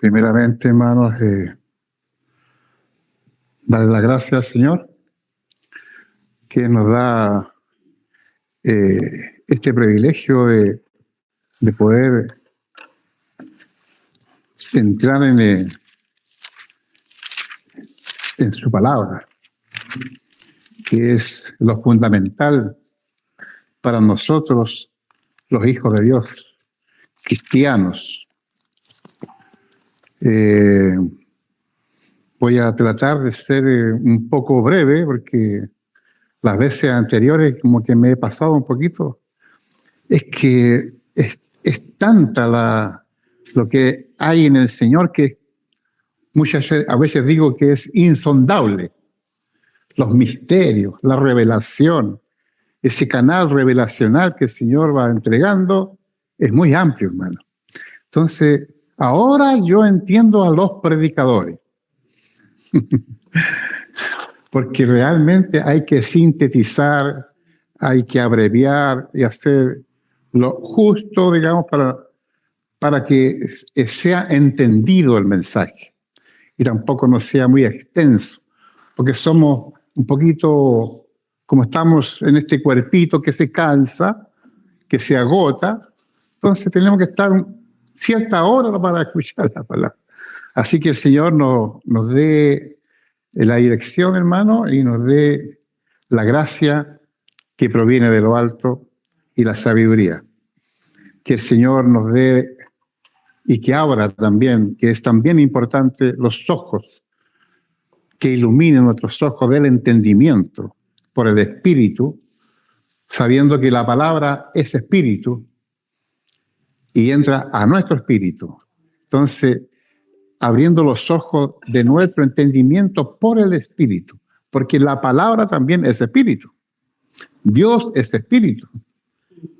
Primeramente, hermanos, darle las gracias al Señor que nos da este privilegio de poder entrar en su palabra, que es lo fundamental para nosotros, los hijos de Dios, cristianos. Voy a tratar de ser un poco breve porque las veces anteriores como que me he pasado un poquito. Es que es tanta lo que hay en el Señor que a veces digo que es insondable. Los misterios, la revelación, ese canal revelacional que el Señor va entregando es muy amplio, hermano. Entonces, ahora yo entiendo a los predicadores. Porque realmente hay que sintetizar, hay que abreviar y hacer lo justo, digamos, para que sea entendido el mensaje y tampoco no sea muy extenso, porque somos un poquito, como estamos en este cuerpito que se cansa, que se agota, entonces tenemos que estar cierta hora para escuchar la palabra. Así que el Señor nos dé la dirección, hermano, y nos dé la gracia que proviene de lo alto y la sabiduría. Que el Señor nos dé y que abra también, que es también importante, los ojos, que iluminen nuestros ojos del entendimiento por el Espíritu, sabiendo que la palabra es Espíritu y entra a nuestro espíritu. Entonces, abriendo los ojos de nuestro entendimiento por el Espíritu, porque la palabra también es Espíritu. Dios es Espíritu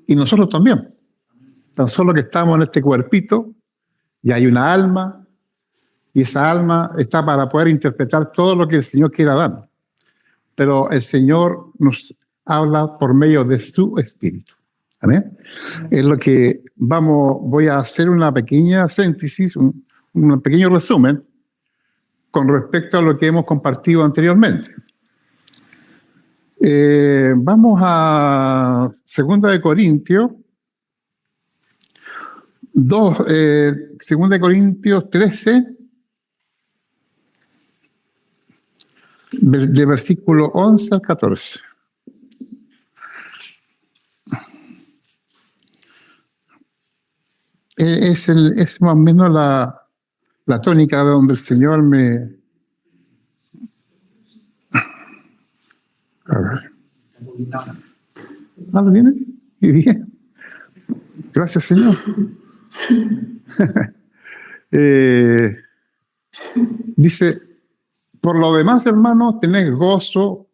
y nosotros también. Tan solo que estamos en este cuerpito y hay una alma y esa alma está para poder interpretar todo lo que el Señor quiera dar. Pero el Señor nos habla por medio de su Espíritu. ¿Amén? Es lo que voy a hacer una pequeña síntesis, un pequeño resumen con respecto a lo que hemos compartido anteriormente. Vamos a 2 de Corintios 2, 2 de Corintios 13, de versículo 11 al 14. Es más o menos la tónica de donde el Señor me... A ver. ¿Lo tiene? Y bien. Gracias, Señor. Dice, por lo demás, hermanos, tened gozo,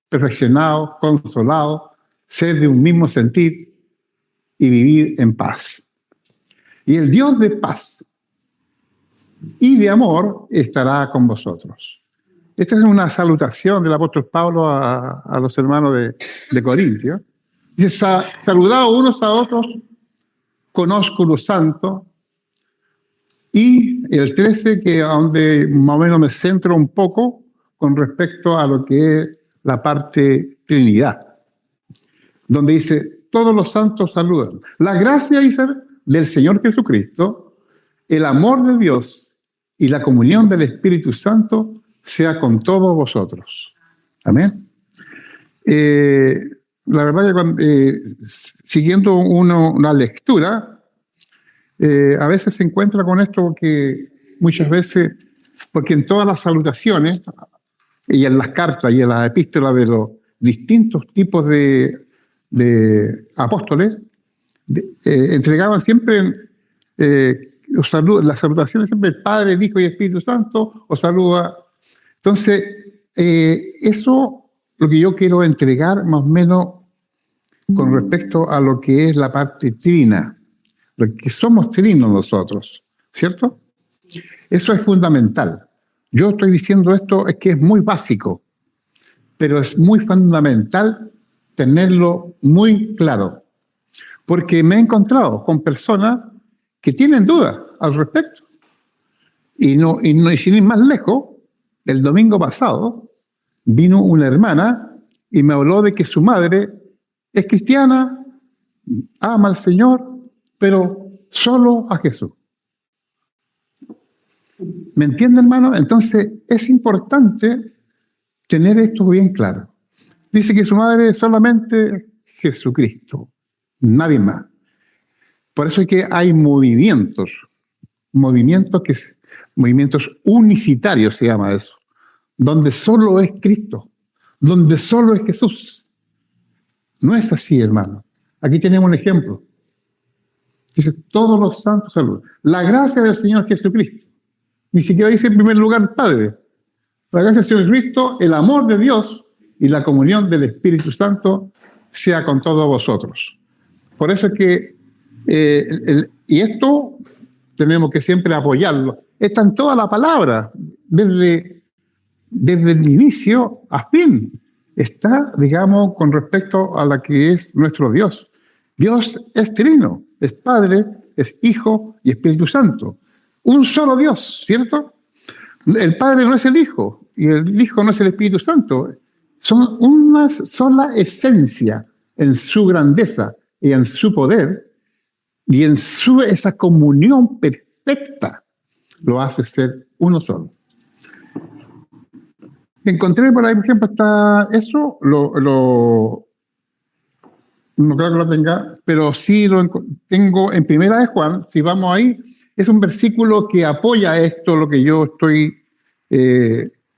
perfeccionado, consolado, ser de un mismo sentir y vivir en paz. Y el Dios de paz y de amor estará con vosotros. Esta es una salutación del apóstol Pablo a los hermanos de Corintios. Dice, saludaos unos a otros con ósculo santo. Y el 13, que donde más o menos me centro un poco con respecto a lo que es la parte Trinidad, donde dice, todos los santos saludan. La gracia, dice, del Señor Jesucristo, el amor de Dios y la comunión del Espíritu Santo sea con todos vosotros. Amén. La verdad que siguiendo una lectura, a veces se encuentra con esto que muchas veces, porque en todas las salutaciones y en las cartas y en las epístolas de los distintos tipos de apóstoles, entregaban siempre las salutaciones, siempre el Padre, el Hijo y el Espíritu Santo os saluda. Entonces, eso lo que yo quiero entregar más o menos con respecto a lo que es la parte trina, lo que somos trinos nosotros, ¿cierto? Eso es fundamental. Yo estoy diciendo esto, es que es muy básico, pero es muy fundamental tenerlo muy claro, porque me he encontrado con personas que tienen dudas al respecto. Y sin ir más lejos, el domingo pasado vino una hermana y me habló de que su madre es cristiana, ama al Señor, pero solo a Jesús. ¿Me entiende, hermano? Entonces es importante tener esto bien claro. Dice que su madre es solamente Jesucristo, nadie más. Por eso es que hay movimientos unicitarios se llama eso, donde solo es Cristo, donde solo es Jesús. No es así, hermano. Aquí tenemos un ejemplo. Dice, todos los santos saludan. La gracia del Señor Jesucristo. Ni siquiera dice en primer lugar Padre. La gracia del Señor Cristo, el amor de Dios y la comunión del Espíritu Santo sea con todos vosotros. Por eso es que, y esto tenemos que siempre apoyarlo. Está en toda la palabra, desde el inicio a fin. Está, digamos, con respecto a la que es nuestro Dios. Dios es trino, es Padre, es Hijo y Espíritu Santo. Un solo Dios, ¿cierto? El Padre no es el Hijo y el Hijo no es el Espíritu Santo. Son una sola esencia en su grandeza y en su poder y en esa comunión perfecta lo hace ser uno solo. Encontré por ahí, por ejemplo, está eso, no creo que lo tenga, pero sí lo tengo en Primera de Juan, si vamos ahí, es un versículo que apoya esto, lo que yo estoy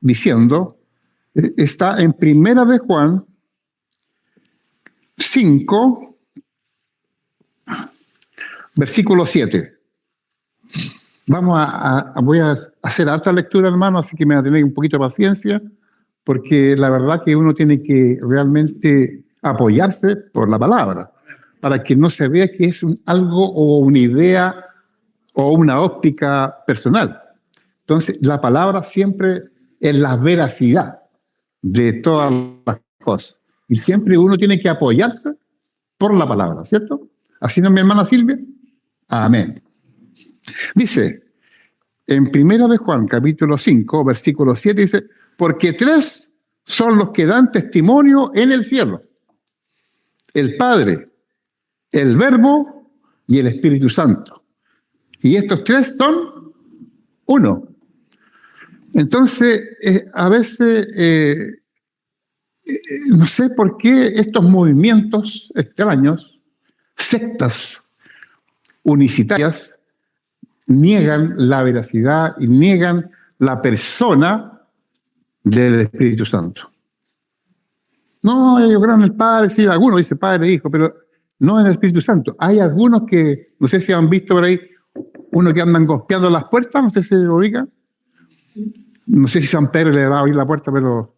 diciendo. Está en Primera de Juan 5, versículo 7. Voy a hacer harta lectura, hermano, así que me va a tener un poquito de paciencia, porque la verdad que uno tiene que realmente apoyarse por la palabra, para que no se vea que es algo o una idea o una óptica personal. Entonces, la palabra siempre es la veracidad de todas las cosas. Y siempre uno tiene que apoyarse por la palabra, ¿cierto? ¿Así no es mi hermana Silvia? Amén. Dice, en Primera de Juan, capítulo 5, versículo 7, dice, porque tres son los que dan testimonio en el cielo: el Padre, el Verbo y el Espíritu Santo. Y estos tres son uno. Entonces, a veces, no sé por qué estos movimientos extraños, sectas unicitarias, niegan la veracidad y niegan la persona del Espíritu Santo. No, yo creo en el Padre, sí, algunos dicen Padre, Hijo, pero no en el Espíritu Santo. Hay algunos que, no sé si han visto por ahí, uno que andan golpeando las puertas, no sé si lo ubican. No sé si San Pedro le va a abrir la puerta, pero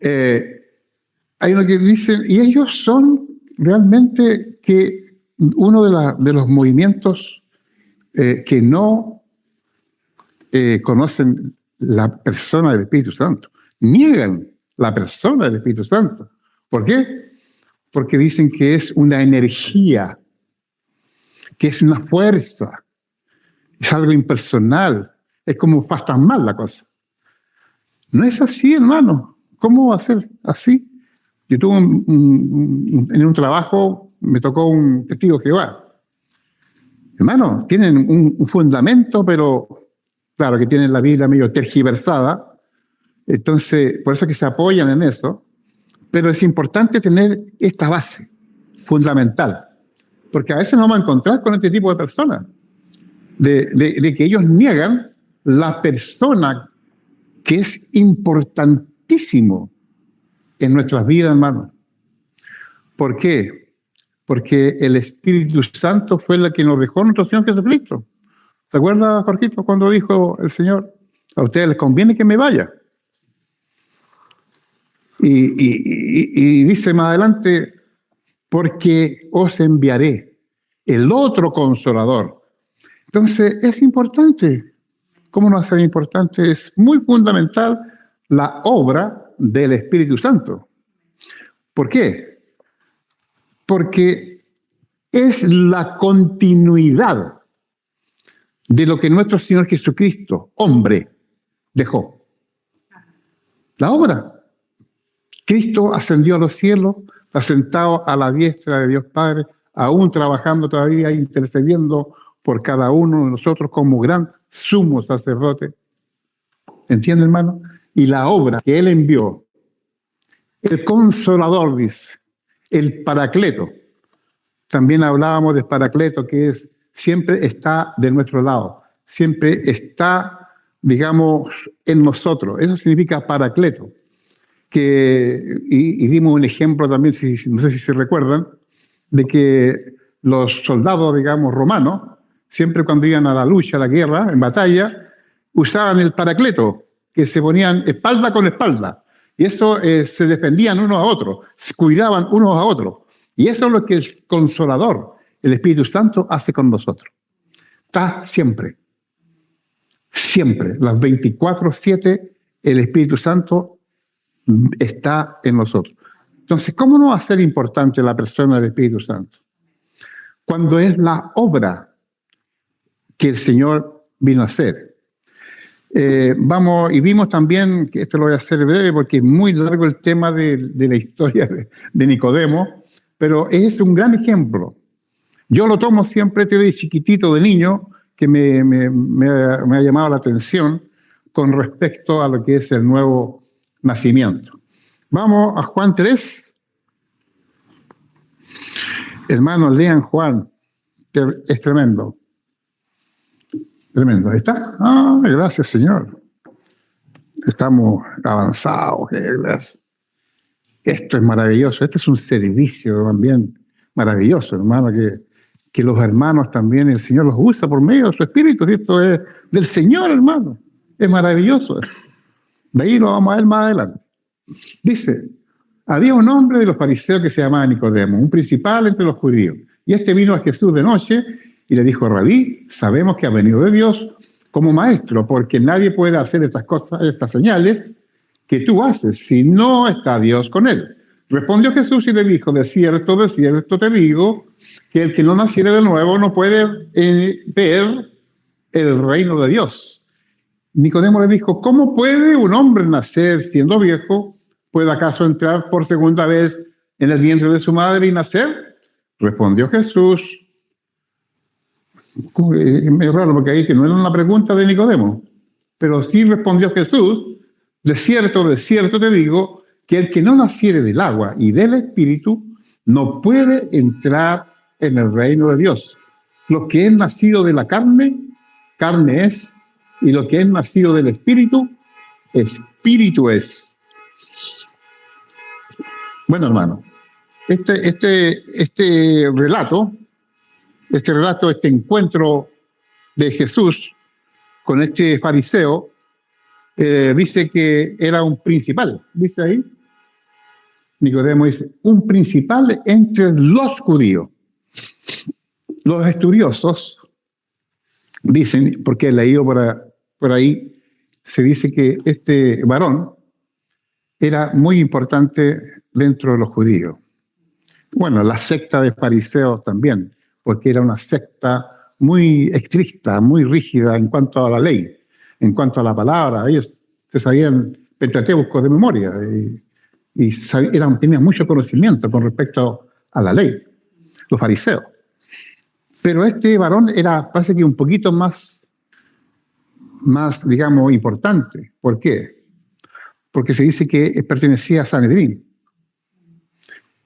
hay uno que dicen, y ellos son realmente que uno de los movimientos que no conocen la persona del Espíritu Santo. Niegan la persona del Espíritu Santo. ¿Por qué? Porque dicen que es una energía, que es una fuerza, es algo impersonal, es como fantasmal la cosa. No es así, hermano. ¿Cómo va a ser así? Yo tuve en un trabajo, me tocó un testigo de Jehová. Hermano, tienen un fundamento, pero claro que tienen la Biblia medio tergiversada, entonces por eso es que se apoyan en eso, pero es importante tener esta base fundamental, porque a veces nos vamos a encontrar con este tipo de personas, de que ellos niegan la persona que es importantísimo en nuestras vidas, hermano. ¿Por qué? Porque el Espíritu Santo fue el que nos dejó nuestro Señor Jesucristo. ¿Se acuerda, Jorgito, cuando dijo el Señor, a ustedes les conviene que me vaya? Y dice más adelante, porque os enviaré el otro Consolador. Entonces, es importante. ¿Cómo no va a ser importante? Es muy fundamental la obra del Espíritu Santo. ¿Por qué? Porque es la continuidad de lo que nuestro Señor Jesucristo, hombre, dejó. La obra. Cristo ascendió a los cielos, está sentado a la diestra de Dios Padre, aún trabajando todavía, intercediendo por cada uno de nosotros como gran sumo sacerdote. ¿Entiende, hermano? Y la obra que Él envió, el Consolador, dice, el Paracleto. También hablábamos del Paracleto, que siempre está de nuestro lado, siempre está, digamos, en nosotros. Eso significa Paracleto. Y dimos un ejemplo también, no sé si se recuerdan, de que los soldados, digamos, romanos, siempre cuando iban a la lucha, a la guerra, en batalla, usaban el Paracleto, que se ponían espalda con espalda. Y eso se defendían unos a otros, se cuidaban unos a otros. Y eso es lo que el Consolador, el Espíritu Santo, hace con nosotros. Está siempre. Siempre. Las 24/7, el Espíritu Santo está en nosotros. Entonces, ¿cómo no va a ser importante la persona del Espíritu Santo? Cuando es la obra que el Señor vino a hacer. Y vimos también, que esto lo voy a hacer breve porque es muy largo el tema de la historia de Nicodemo, pero es un gran ejemplo. Yo lo tomo siempre desde chiquitito, de niño, que me ha llamado la atención con respecto a lo que es el nuevo nacimiento. Vamos a Juan 3. Hermanos, lean Juan. Es tremendo. Tremendo. ¿Ahí está? Gracias, Señor. Estamos avanzados. Gracias. Esto es maravilloso. Este es un servicio también maravilloso, hermano, que los hermanos también, el Señor los usa por medio de su Espíritu. Esto es del Señor, hermano. Es maravilloso. De ahí lo vamos a ver más adelante. Dice, había un hombre de los fariseos que se llamaba Nicodemo, un principal entre los judíos. Y este vino a Jesús de noche y le dijo, Rabí, sabemos que ha venido de Dios como maestro, porque nadie puede hacer estas cosas, estas señales que tú haces, si no está Dios con él. Respondió Jesús y le dijo, de cierto te digo, que el que no naciere de nuevo no puede ver el reino de Dios. Nicodemo le dijo, ¿cómo puede un hombre nacer siendo viejo? ¿Puede acaso entrar por segunda vez en el vientre de su madre y nacer? Respondió Jesús. Es medio raro porque ahí que no era una pregunta de Nicodemo, pero sí respondió Jesús, de cierto te digo, que el que no naciere del agua y del Espíritu no puede entrar en el reino de Dios. Lo que es nacido de la carne, carne es, y lo que es nacido del Espíritu, Espíritu es. Bueno, hermano, este relato, este encuentro de Jesús con este fariseo, dice que era un principal, dice ahí. Nicodemo dice, un principal entre los judíos. Los estudiosos dicen, porque he leído por ahí, se dice que este varón era muy importante dentro de los judíos. Bueno, la secta de fariseos también, porque era una secta muy estricta, muy rígida en cuanto a la ley, en cuanto a la palabra. Ellos se sabían Pentateuco de memoria y tenían mucho conocimiento con respecto a la ley, los fariseos. Pero este varón parece que un poquito más, digamos, importante. ¿Por qué? Porque se dice que pertenecía a Sanedrín.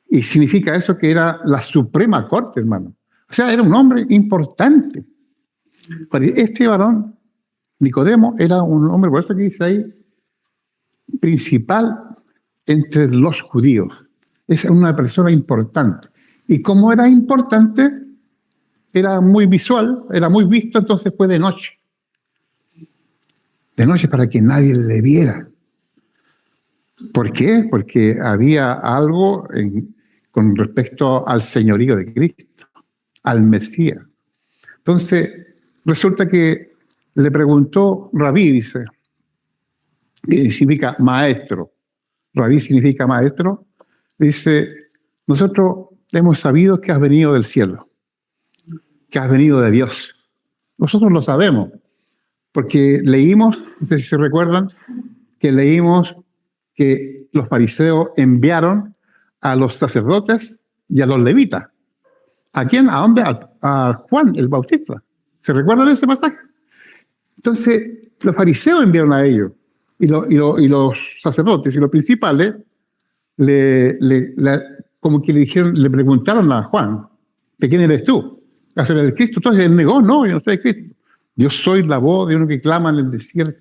Y significa eso que era la suprema corte, hermano. O sea, era un hombre importante. Este varón, Nicodemo, era un hombre, por eso que dice ahí, principal entre los judíos. Es una persona importante. Y como era importante, era muy visual, era muy visto, entonces fue de noche. De noche para que nadie le viera. ¿Por qué? Porque había algo con respecto al señorío de Cristo, al Mesías. Entonces, resulta que le preguntó Rabí, dice, que significa maestro. Rabí significa maestro. Dice, nosotros hemos sabido que has venido del cielo, que has venido de Dios. Nosotros lo sabemos, porque leímos, no sé si se recuerdan, que leímos que los fariseos enviaron a los sacerdotes y a los levitas. ¿A quién? ¿A dónde? A Juan el Bautista. ¿Se recuerdan de ese pasaje? Entonces, los fariseos enviaron a ellos y los sacerdotes y los principales como que le dijeron, le preguntaron a Juan, ¿de quién eres tú? ¿Vas a ser el Cristo? Entonces él negó, no, yo no soy el Cristo. Yo soy la voz de uno que clama en el desierto,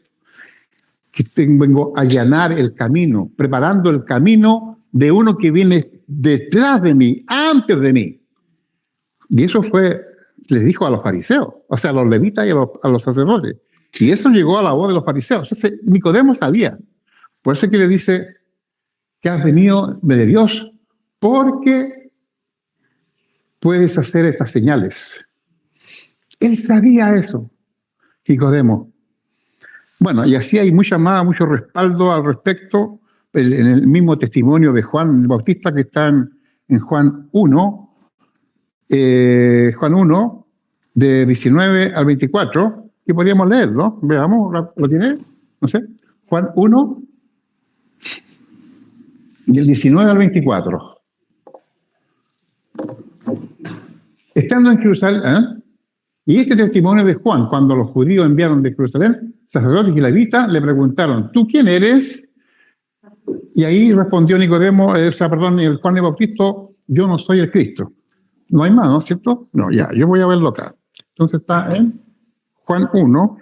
que vengo a allanar el camino, preparando el camino de uno que viene detrás de mí, antes de mí. Y eso les dijo a los fariseos, o sea, a los levitas y a los sacerdotes. Y eso llegó a la voz de los fariseos. Entonces, Nicodemo sabía. Por eso que le dice que has venido de Dios, porque puedes hacer estas señales. Él sabía eso, Nicodemo. Bueno, y así hay mucho respaldo al respecto en el mismo testimonio de Juan el Bautista que está en Juan 1, de 19 al 24, que podríamos leer, ¿no? Veamos, ¿lo tiene? No sé. Juan 1, del 19 al 24. Estando en Jerusalén, y este testimonio de Juan, cuando los judíos enviaron de Jerusalén, sacerdotes y levitas, le preguntaron, ¿tú quién eres? Y ahí respondió Nicodemo, el Juan el Bautista, yo no soy el Cristo. No hay más, ¿no es cierto? No, ya, yo voy a verlo acá. Entonces está en Juan 1.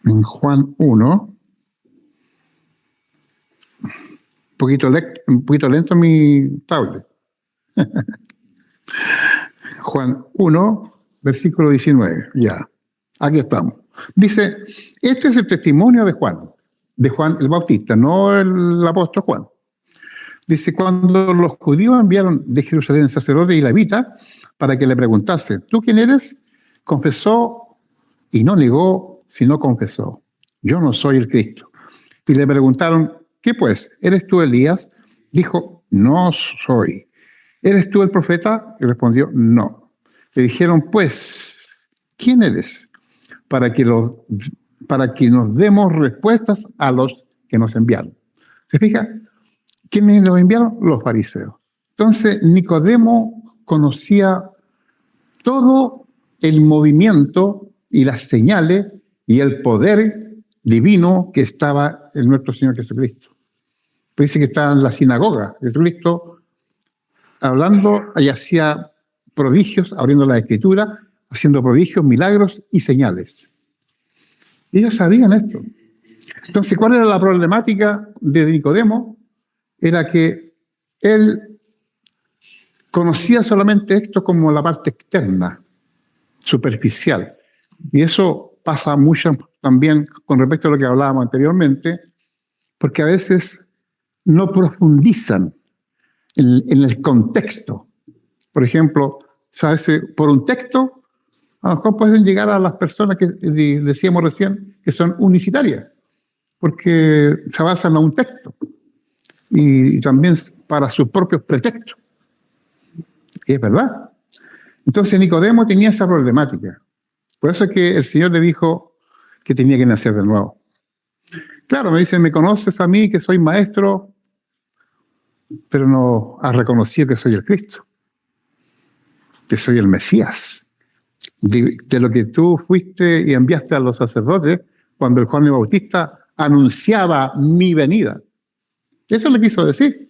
En Juan 1. Un poquito lento mi tablet. Juan 1, versículo 19. Ya, aquí estamos. Dice, este es el testimonio de Juan el Bautista, no el apóstol Juan. Dice, cuando los judíos enviaron de Jerusalén sacerdotes y levitas para que le preguntase, ¿tú quién eres? Confesó y no negó, sino confesó. Yo no soy el Cristo. Y le preguntaron, ¿qué pues? ¿Eres tú Elías? Dijo, no soy. ¿Eres tú el profeta? Y respondió, no. Le dijeron, pues, ¿quién eres? Para que nos demos respuestas a los que nos enviaron. ¿Se fija? ¿Quiénes los enviaron? Los fariseos. Entonces, Nicodemo conocía todo el movimiento y las señales y el poder divino que estaba en nuestro Señor Jesucristo. Dice que estaba en la sinagoga. Jesucristo hablando y hacía prodigios, abriendo la Escritura, haciendo prodigios, milagros y señales. Ellos sabían esto. Entonces, ¿cuál era la problemática de Nicodemo? Era que él conocía solamente esto como la parte externa, superficial. Y eso pasa mucho también con respecto a lo que hablábamos anteriormente, porque a veces no profundizan en el contexto. Por ejemplo, ¿sabes? Por un texto, a lo mejor pueden llegar a las personas que decíamos recién que son unicitarias, porque se basan en un texto. Y también para sus propios pretextos. Y es verdad. Entonces Nicodemo tenía esa problemática. Por eso es que el Señor le dijo que tenía que nacer de nuevo. Claro, me dicen, ¿me conoces a mí que soy maestro? Pero no has reconocido que soy el Cristo, que soy el Mesías. De lo que tú fuiste y enviaste a los sacerdotes cuando el Juan el Bautista anunciaba mi venida. Eso le quiso decir.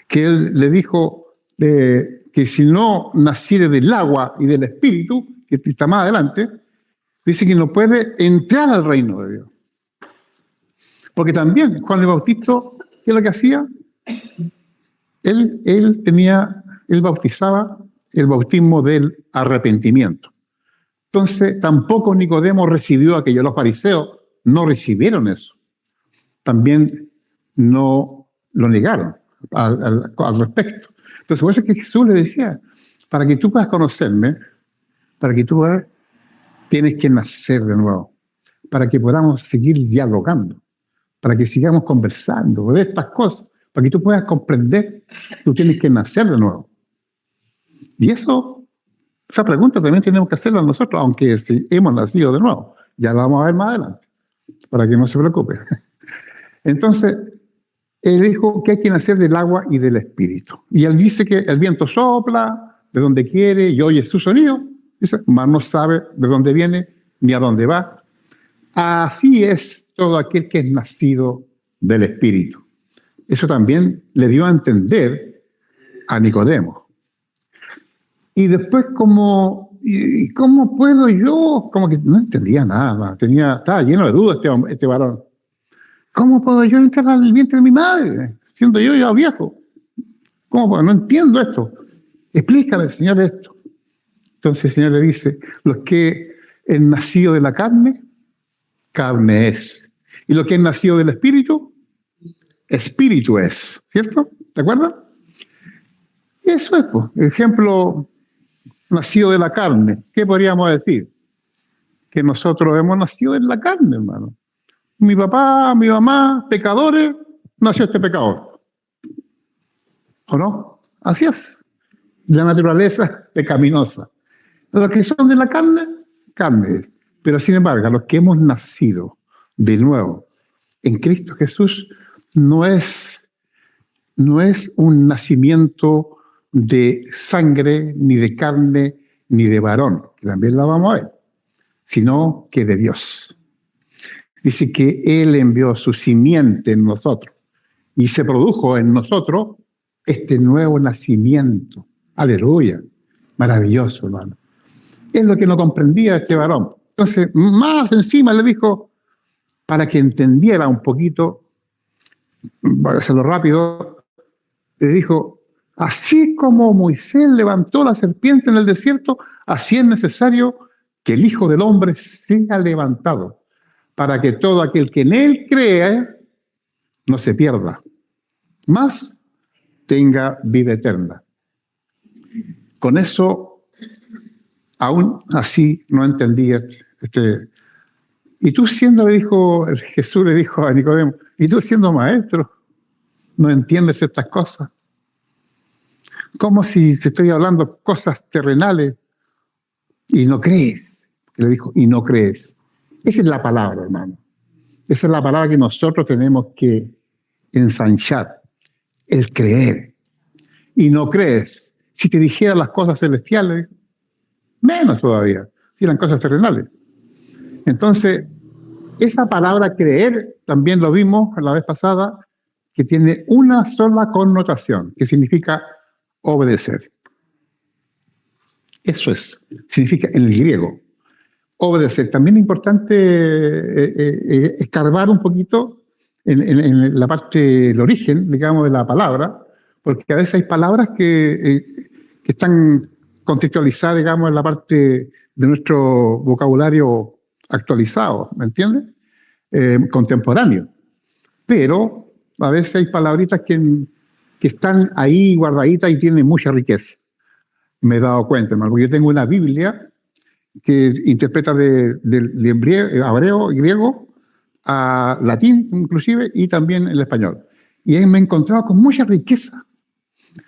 Que él le dijo que si no naciere del agua y del Espíritu, que está más adelante, dice que no puede entrar al reino de Dios. Porque también Juan el Bautista, ¿qué es lo que hacía? Él bautizaba el bautismo del arrepentimiento. Entonces, tampoco Nicodemo recibió aquello. Los fariseos no recibieron eso. También no lo negaron al respecto. Entonces, por eso es que Jesús le decía, para que tú puedas conocerme, para que tú puedas, tienes que nacer de nuevo, para que podamos seguir dialogando, para que sigamos conversando de estas cosas, para que tú puedas comprender, tú tienes que nacer de nuevo. Y esa pregunta también tenemos que hacerla nosotros, aunque si hemos nacido de nuevo. Ya la vamos a ver más adelante, para que no se preocupe. Entonces, él dijo que hay que nacer del agua y del espíritu. Y él dice que el viento sopla de donde quiere y oye su sonido, dice, mas no sabe de dónde viene ni a dónde va. Así es todo aquel que es nacido del espíritu. Eso también le dio a entender a Nicodemo. Y después, ¿cómo puedo yo? Como que no entendía nada, estaba lleno de dudas este varón. ¿Cómo puedo yo entrar al vientre de mi madre, siendo yo ya viejo? ¿Cómo puedo? No entiendo esto. Explícame, Señor, esto. Entonces el Señor le dice, los que es nacido de la carne, carne es. Y lo que es nacido del espíritu, espíritu es. ¿Cierto? ¿De acuerdo? Eso es, pues. Ejemplo, nacido de la carne. ¿Qué podríamos decir? Que nosotros hemos nacido en la carne, hermano. Mi papá, mi mamá, pecadores, nació este pecador. ¿O no? Así es. La naturaleza pecaminosa. Los que son de la carne, carne. Pero sin embargo, los que hemos nacido de nuevo en Cristo Jesús, no es un nacimiento de sangre, ni de carne, ni de varón, que también la vamos a ver, sino que de Dios. Dice que Él envió su simiente en nosotros y se produjo en nosotros este nuevo nacimiento. Aleluya. Maravilloso, hermano. Es lo que no comprendía este varón. Entonces, más encima le dijo, para que entendiera un poquito, voy a hacerlo rápido, le dijo, así como Moisés levantó la serpiente en el desierto, así es necesario que el Hijo del Hombre sea levantado, para que todo aquel que en él cree no se pierda, mas tenga vida eterna. Con eso, aún así no entendía. Y tú Jesús le dijo a Nicodemo, y tú siendo maestro, no entiendes estas cosas. Como si te estoy hablando cosas terrenales y no crees. Le dijo, y no crees. Esa es la palabra, hermano. Esa es la palabra que nosotros tenemos que ensanchar, el creer. Y no crees. Si te dijera las cosas celestiales, menos todavía, si eran cosas terrenales. Entonces, esa palabra creer, también lo vimos la vez pasada, que tiene una sola connotación, que significa obedecer. Eso significa en el griego. Obedecer. También es importante escarbar un poquito en la parte, el origen, digamos, de la palabra, porque a veces hay palabras que están contextualizadas, digamos, en la parte de nuestro vocabulario actualizado, ¿me entiendes? Contemporáneo. Pero a veces hay palabritas que están ahí guardaditas y tienen mucha riqueza. Me he dado cuenta, hermano, porque yo tengo una Biblia que interpreta de hebreo y griego a latín, inclusive, y también el español. Y ahí me he encontrado con mucha riqueza.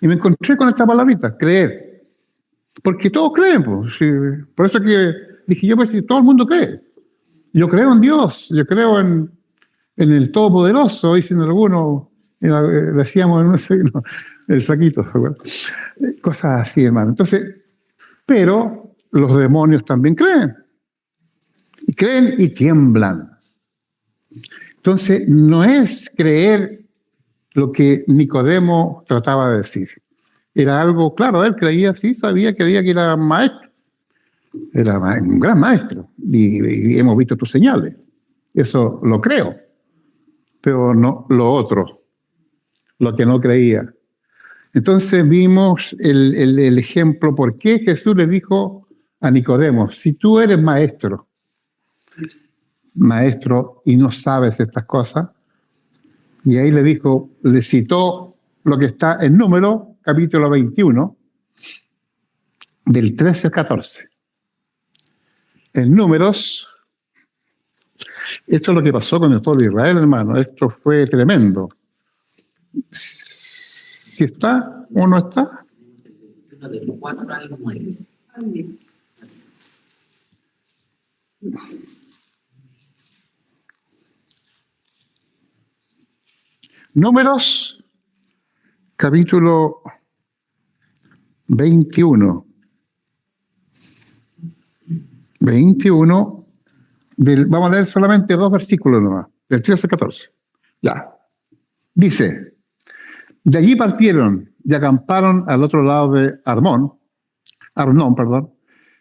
Y me encontré con esta palabrita, creer. Porque todos creen, pues. Sí. Por eso que dije yo, pues, si todo el mundo cree. Yo creo en Dios, yo creo en el Todopoderoso, dicen algunos, decíamos, no sé, no, el flaquito, cosas así, hermano. Entonces, pero los demonios también creen. Y creen y tiemblan. Entonces, no es creer lo que Nicodemo trataba de decir. Era algo, claro, él creía, sí, sabía que era maestro. Era un gran maestro. Y hemos visto tus señales. Eso lo creo. Pero no lo otro, lo que no creía. Entonces vimos el ejemplo, por qué Jesús le dijo a Nicodemo, si tú eres maestro y no sabes estas cosas, y ahí le citó lo que está en Números, capítulo 21, del 13 al 14. En Números, esto es lo que pasó con el pueblo de Israel, hermano, esto fue tremendo. ¿Si está o no está? del 4 al 9. Números, capítulo 21. 21, vamos a leer solamente 2 versículos nomás, del 13 al 14. Ya. Dice, de allí partieron y acamparon al otro lado de Arnón,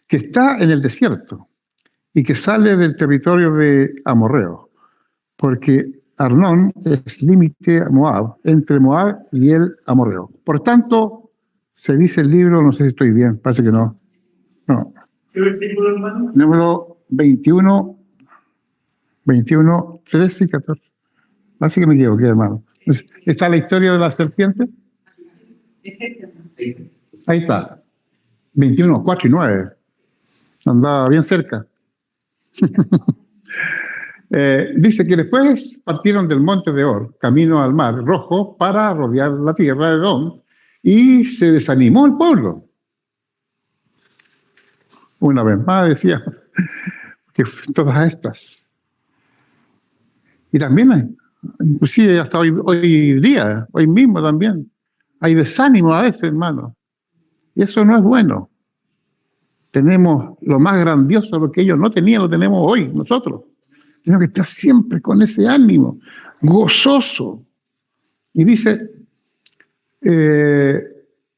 que está en el desierto y que sale del territorio de Amorreo, porque Arnón es límite a Moab, entre Moab y el Amorreo. Por tanto, se dice el libro, no sé si estoy bien, parece que no. No. ¿Qué versículo, hermano? Número 21, 13 y 14. Así que me equivoqué, hermano. ¿Está la historia de la serpiente? Ahí está. 21, 4 y 9. Andaba bien cerca. Dice que después partieron del monte de Or, camino al mar Rojo, para rodear la tierra de Edom, y se desanimó el pueblo. Una vez más decía que todas estas. Y también hay, inclusive hasta hoy día, hoy mismo también, hay desánimo a veces, hermano. Y eso no es bueno. Tenemos lo más grandioso, lo que ellos no tenían, lo tenemos hoy, nosotros. Tenemos que estar siempre con ese ánimo, gozoso. Y dice,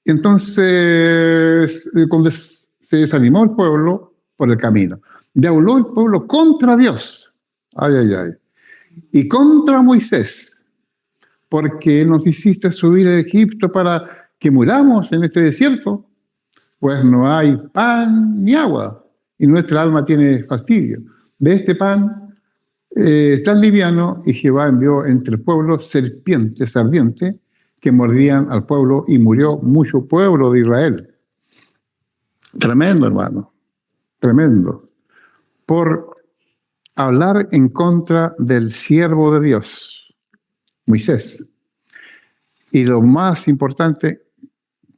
entonces, cuando se desanimó el pueblo por el camino, y habló el pueblo contra Dios, ay, ay, ay, y contra Moisés, porque nos hiciste subir a Egipto para que muramos en este desierto, pues no hay pan ni agua, y nuestra alma tiene fastidio de este pan tan liviano, y Jehová envió entre el pueblo serpientes ardientes que mordían al pueblo, y murió mucho pueblo de Israel. Tremendo, hermano, tremendo. Por hablar en contra del siervo de Dios, Moisés. Y lo más importante,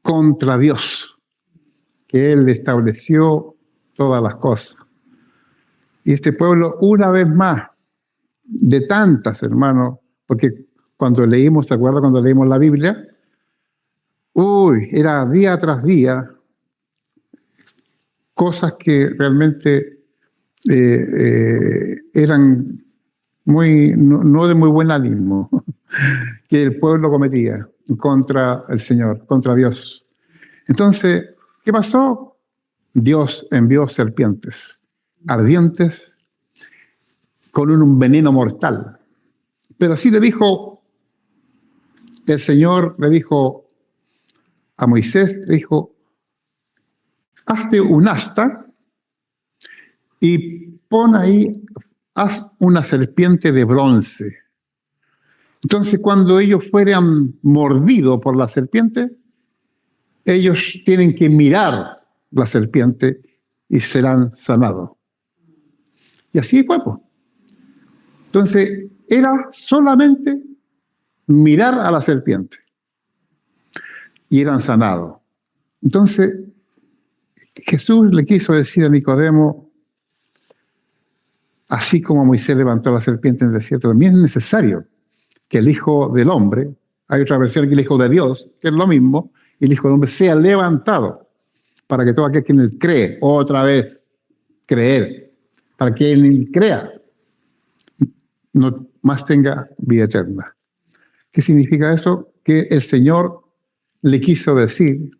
contra Dios, que Él estableció todas las cosas. Y este pueblo, una vez más, de tantas, hermanos, porque cuando leímos, ¿te acuerdas cuando leímos la Biblia? Era día tras día cosas que realmente eran no de muy buen ánimo, que el pueblo cometía contra el Señor, contra Dios. Entonces, ¿qué pasó? Dios envió serpientes ardientes con un veneno mortal. Pero así le dijo, el Señor le dijo a Moisés, le dijo, hazte un asta y pon ahí, haz una serpiente de bronce. Entonces, cuando ellos fueran mordidos por la serpiente, ellos tienen que mirar la serpiente y serán sanados. Y así fue, pues. Entonces, era solamente mirar a la serpiente y eran sanados. Entonces, Jesús le quiso decir a Nicodemo, así como Moisés levantó la serpiente en el desierto, también es necesario que el Hijo del Hombre, hay otra versión que el Hijo de Dios, que es lo mismo, y el Hijo del Hombre sea levantado, para que todo aquel que en él cree, otra vez, creer, para que en él crea, no más tenga vida eterna. ¿Qué significa eso? Que el Señor le quiso decir,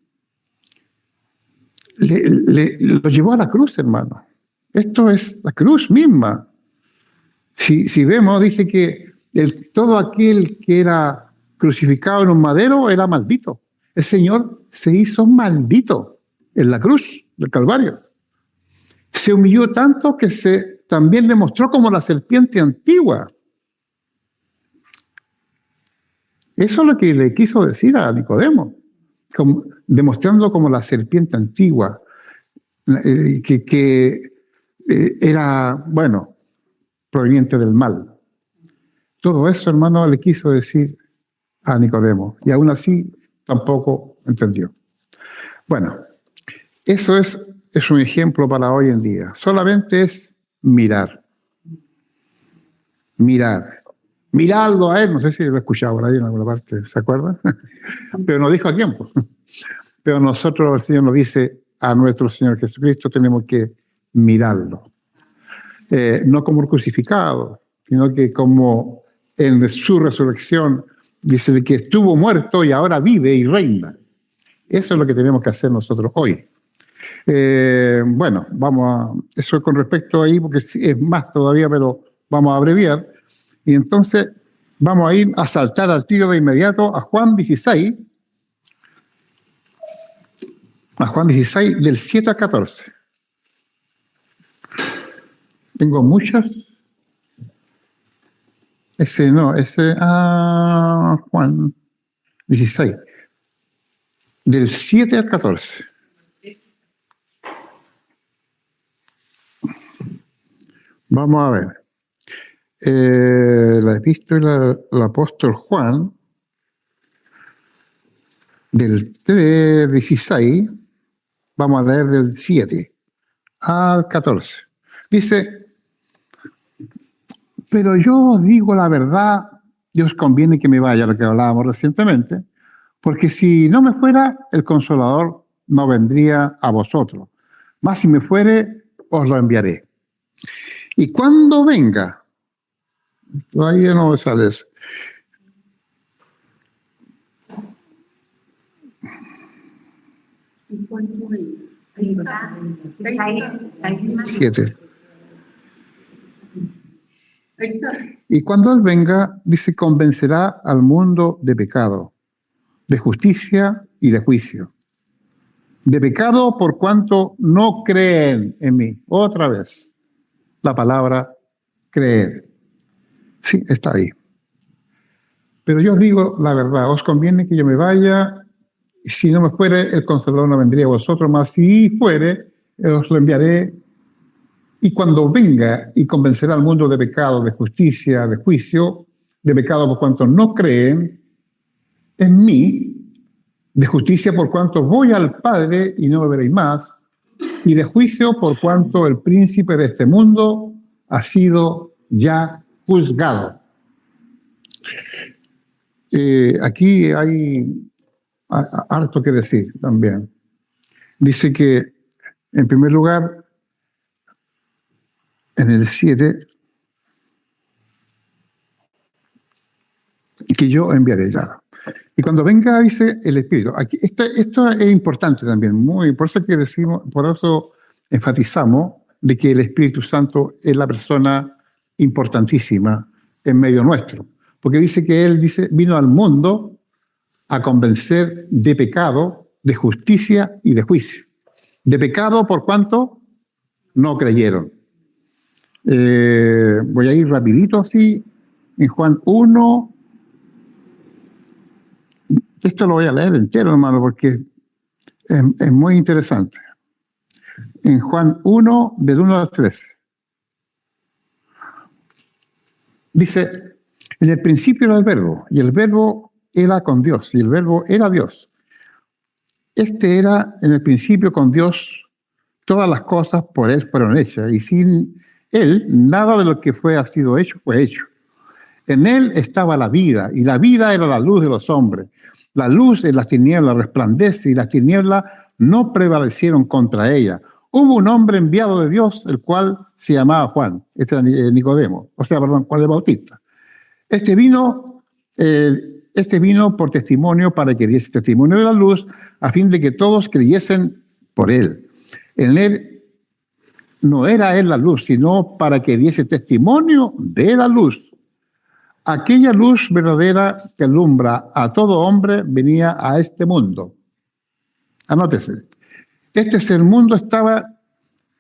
lo llevó a la cruz, hermano. Esto es la cruz misma. Si vemos, dice que todo aquel que era crucificado en un madero era maldito. El Señor se hizo maldito en la cruz del Calvario. Se humilló tanto que también demostró como la serpiente antigua. Eso es lo que le quiso decir a Nicodemo, demostrando como la serpiente antigua, que era, bueno, proveniente del mal. Todo eso, hermano, le quiso decir a Nicodemo, y aún así tampoco entendió. Bueno, eso es un ejemplo para hoy en día. Solamente es mirar. Mirar. Mirarlo a él, no sé si lo he escuchado por ahí en alguna parte, ¿se acuerdan? Pero no dijo a quién. Pues. Pero nosotros, el Señor nos dice a nuestro Señor Jesucristo, tenemos que mirarlo. No como el crucificado, sino que como en su resurrección dice de que estuvo muerto y ahora vive y reina. Eso es lo que tenemos que hacer nosotros hoy. Bueno, eso con respecto ahí, porque es más todavía, pero vamos a abreviar. Y entonces vamos a ir a saltar al tiro de inmediato a Juan 16, del 7 al 14. Tengo muchas. Juan 16, del 7 al 14. Vamos a ver. La epístola del apóstol Juan, del 16, vamos a leer del 7 al 14. Dice, pero yo os digo la verdad, y os conviene que me vaya, lo que hablábamos recientemente, porque si no me fuera, el Consolador no vendría a vosotros. Mas si me fuere, os lo enviaré. Y cuando venga, todavía no me sale eso. Siete. Y cuando Él venga, dice, convencerá al mundo de pecado, de justicia y de juicio. De pecado por cuanto no creen en mí. Otra vez, la palabra creer. Sí, está ahí. Pero yo os digo la verdad, os conviene que yo me vaya, y si no me fuere, el Consolador no vendría a vosotros, mas si fuere, os lo enviaré. Y cuando venga y convencerá al mundo de pecado, de justicia, de juicio, de pecado por cuanto no creen en mí, de justicia por cuanto voy al Padre y no me veréis más, y de juicio por cuanto el príncipe de este mundo ha sido ya juzgado. Aquí hay harto que decir también. Dice que, en primer lugar, en el 7, que yo enviaré, claro. Y cuando venga, dice el Espíritu. Aquí, esto es importante también, por eso que decimos, por eso enfatizamos de que el Espíritu Santo es la persona importantísima en medio nuestro. Porque dice que Él vino al mundo a convencer de pecado, de justicia y de juicio. De pecado por cuanto no creyeron. Voy a ir rapidito así, en Juan 1. Esto lo voy a leer entero, hermano, porque es muy interesante. En Juan 1, del 1 al 3. Dice, en el principio era el verbo, y el verbo era con Dios, y el verbo era Dios. Este era en el principio con Dios, todas las cosas por Él fueron hechas, y sin Él nada de lo que ha sido hecho fue hecho. En Él estaba la vida, y la vida era la luz de los hombres. La luz en las tinieblas resplandece, y las tinieblas no prevalecieron contra ella. Hubo un hombre enviado de Dios, el cual se llamaba Juan. Este era Nicodemo, Juan el Bautista. Este vino por testimonio, para que diese testimonio de la luz, a fin de que todos creyesen por él. En él no era él la luz, sino para que diese testimonio de la luz. Aquella luz verdadera que alumbra a todo hombre venía a este mundo. Anótese. El mundo estaba,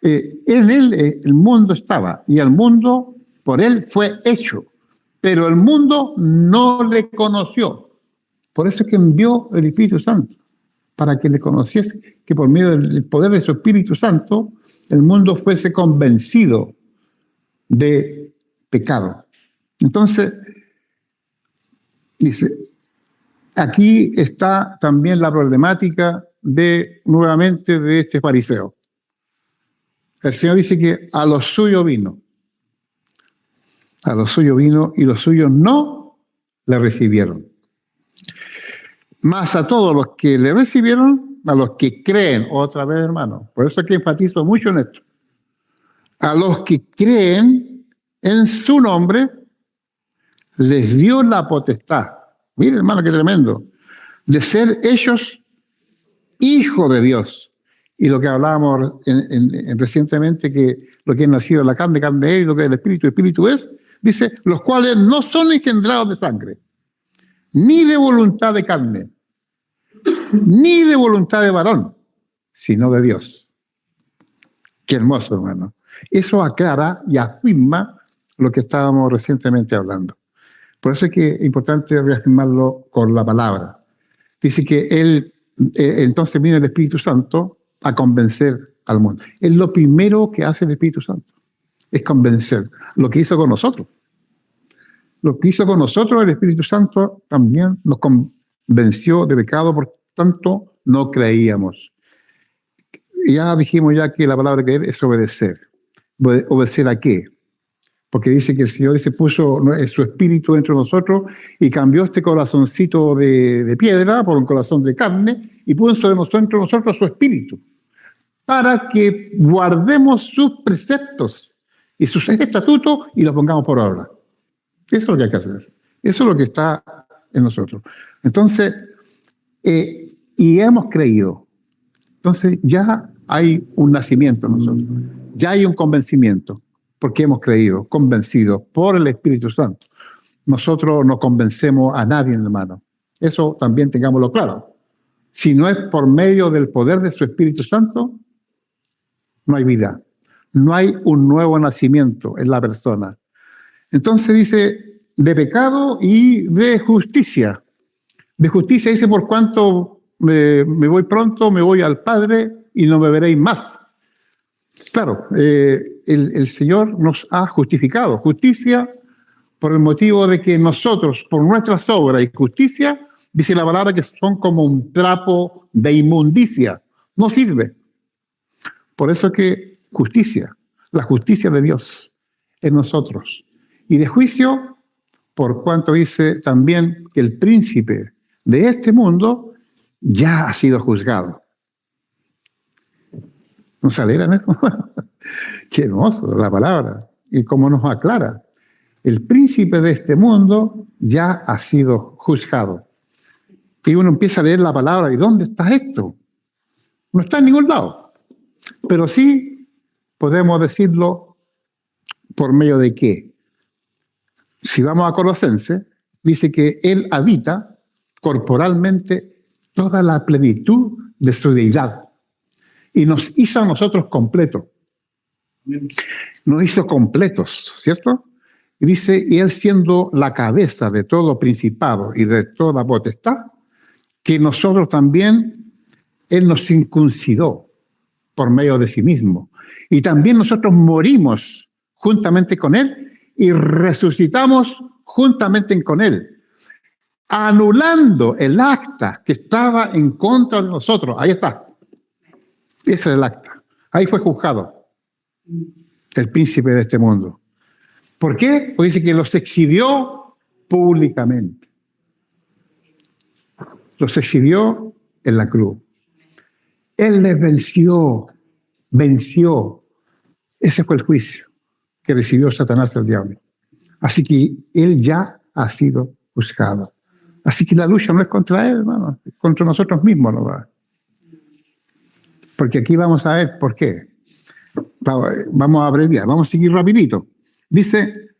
en él el mundo estaba, y el mundo por él fue hecho, pero el mundo no le conoció. Por eso es que envió el Espíritu Santo, para que le conociese, que por medio del poder de su Espíritu Santo, el mundo fuese convencido de pecado. Entonces, dice, aquí está también la problemática nuevamente de este fariseo. El Señor dice que a lo suyo vino. A lo suyo vino y los suyos no le recibieron. Más a todos los que le recibieron, a los que creen, otra vez, hermano. Por eso es que enfatizo mucho en esto. A los que creen en su nombre, les dio la potestad. Mire, hermano, qué tremendo. De ser ellos hijos de Dios. Y lo que hablábamos recientemente, que lo que es nacido de la carne, carne es, y lo que es el espíritu es, dice, los cuales no son engendrados de sangre, ni de voluntad de carne, ni de voluntad de varón, sino de Dios. Qué hermoso, hermano. Eso aclara y afirma lo que estábamos recientemente hablando. Por eso es que es importante reafirmarlo con la palabra. Dice que entonces viene el Espíritu Santo a convencer al mundo. Es lo primero que hace el Espíritu Santo, es convencer. Lo que hizo con nosotros. Lo que hizo con nosotros el Espíritu Santo también nos convenció de pecado, por tanto no creíamos. Ya dijimos ya que la palabra creer es obedecer. ¿Obedecer a qué? Porque dice que el Señor se puso su espíritu dentro de nosotros y cambió este corazoncito de piedra por un corazón de carne y puso dentro de nosotros su espíritu para que guardemos sus preceptos y sus estatutos y los pongamos por obra. Eso es lo que hay que hacer. Eso es lo que está en nosotros. Entonces, y hemos creído. Entonces ya hay un nacimiento en nosotros. Ya hay un convencimiento. Porque hemos creído, convencidos por el Espíritu Santo. Nosotros no convencemos a nadie, hermano. Eso también tengámoslo claro. Si no es por medio del poder de su Espíritu Santo, no hay vida. No hay un nuevo nacimiento en la persona. Entonces dice, de pecado y de justicia. De justicia dice, por cuanto me voy pronto, me voy al Padre y no me veréis más. Claro, el Señor nos ha justificado. Justicia por el motivo de que nosotros, por nuestras obras y justicia, dice la palabra que son como un trapo de inmundicia. No sirve. Por eso que justicia, la justicia de Dios en nosotros. Y de juicio, por cuanto dice también que el príncipe de este mundo ya ha sido juzgado. ¿Nos alegran eso? Qué hermoso la palabra. Y cómo nos aclara. El príncipe de este mundo ya ha sido juzgado. Y uno empieza a leer la palabra. ¿Y dónde está esto? No está en ningún lado. Pero sí podemos decirlo por medio de qué. Si vamos a Colosenses, dice que Él habita corporalmente toda la plenitud de su deidad. Y nos hizo a nosotros completos. Nos hizo completos, ¿cierto? Y dice, y Él siendo la cabeza de todo principado y de toda potestad, que nosotros también, Él nos circuncidó por medio de sí mismo. Y también nosotros morimos juntamente con Él y resucitamos juntamente con Él, anulando el acta que estaba en contra de nosotros. Ahí está. Ese es el acta. Ahí fue juzgado el príncipe de este mundo. ¿Por qué? Porque dice que los exhibió públicamente. Los exhibió en la cruz. Él les venció. Ese fue el juicio que recibió Satanás al diablo. Así que él ya ha sido juzgado. Así que la lucha no es contra él, hermano, es contra nosotros mismos, ¿no? Porque aquí vamos a ver por qué. Vamos a abreviar, vamos a seguir rapidito. Dice,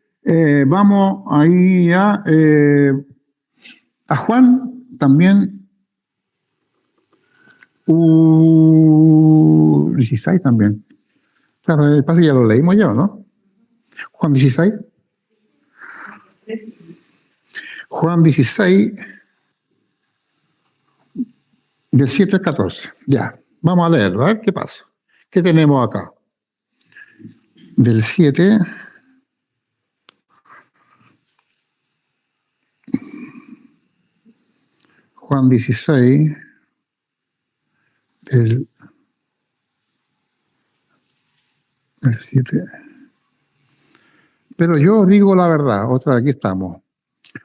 vamos ahí a Juan también, 16 también. Claro, el paso ya lo leímos ya, ¿no? Juan 16. Juan 16, del 7 al 14. Ya, vamos a leerlo, a ver qué pasa. ¿Qué tenemos acá? Del 7... Juan 16, el 7. Pero yo digo la verdad, otra, aquí estamos.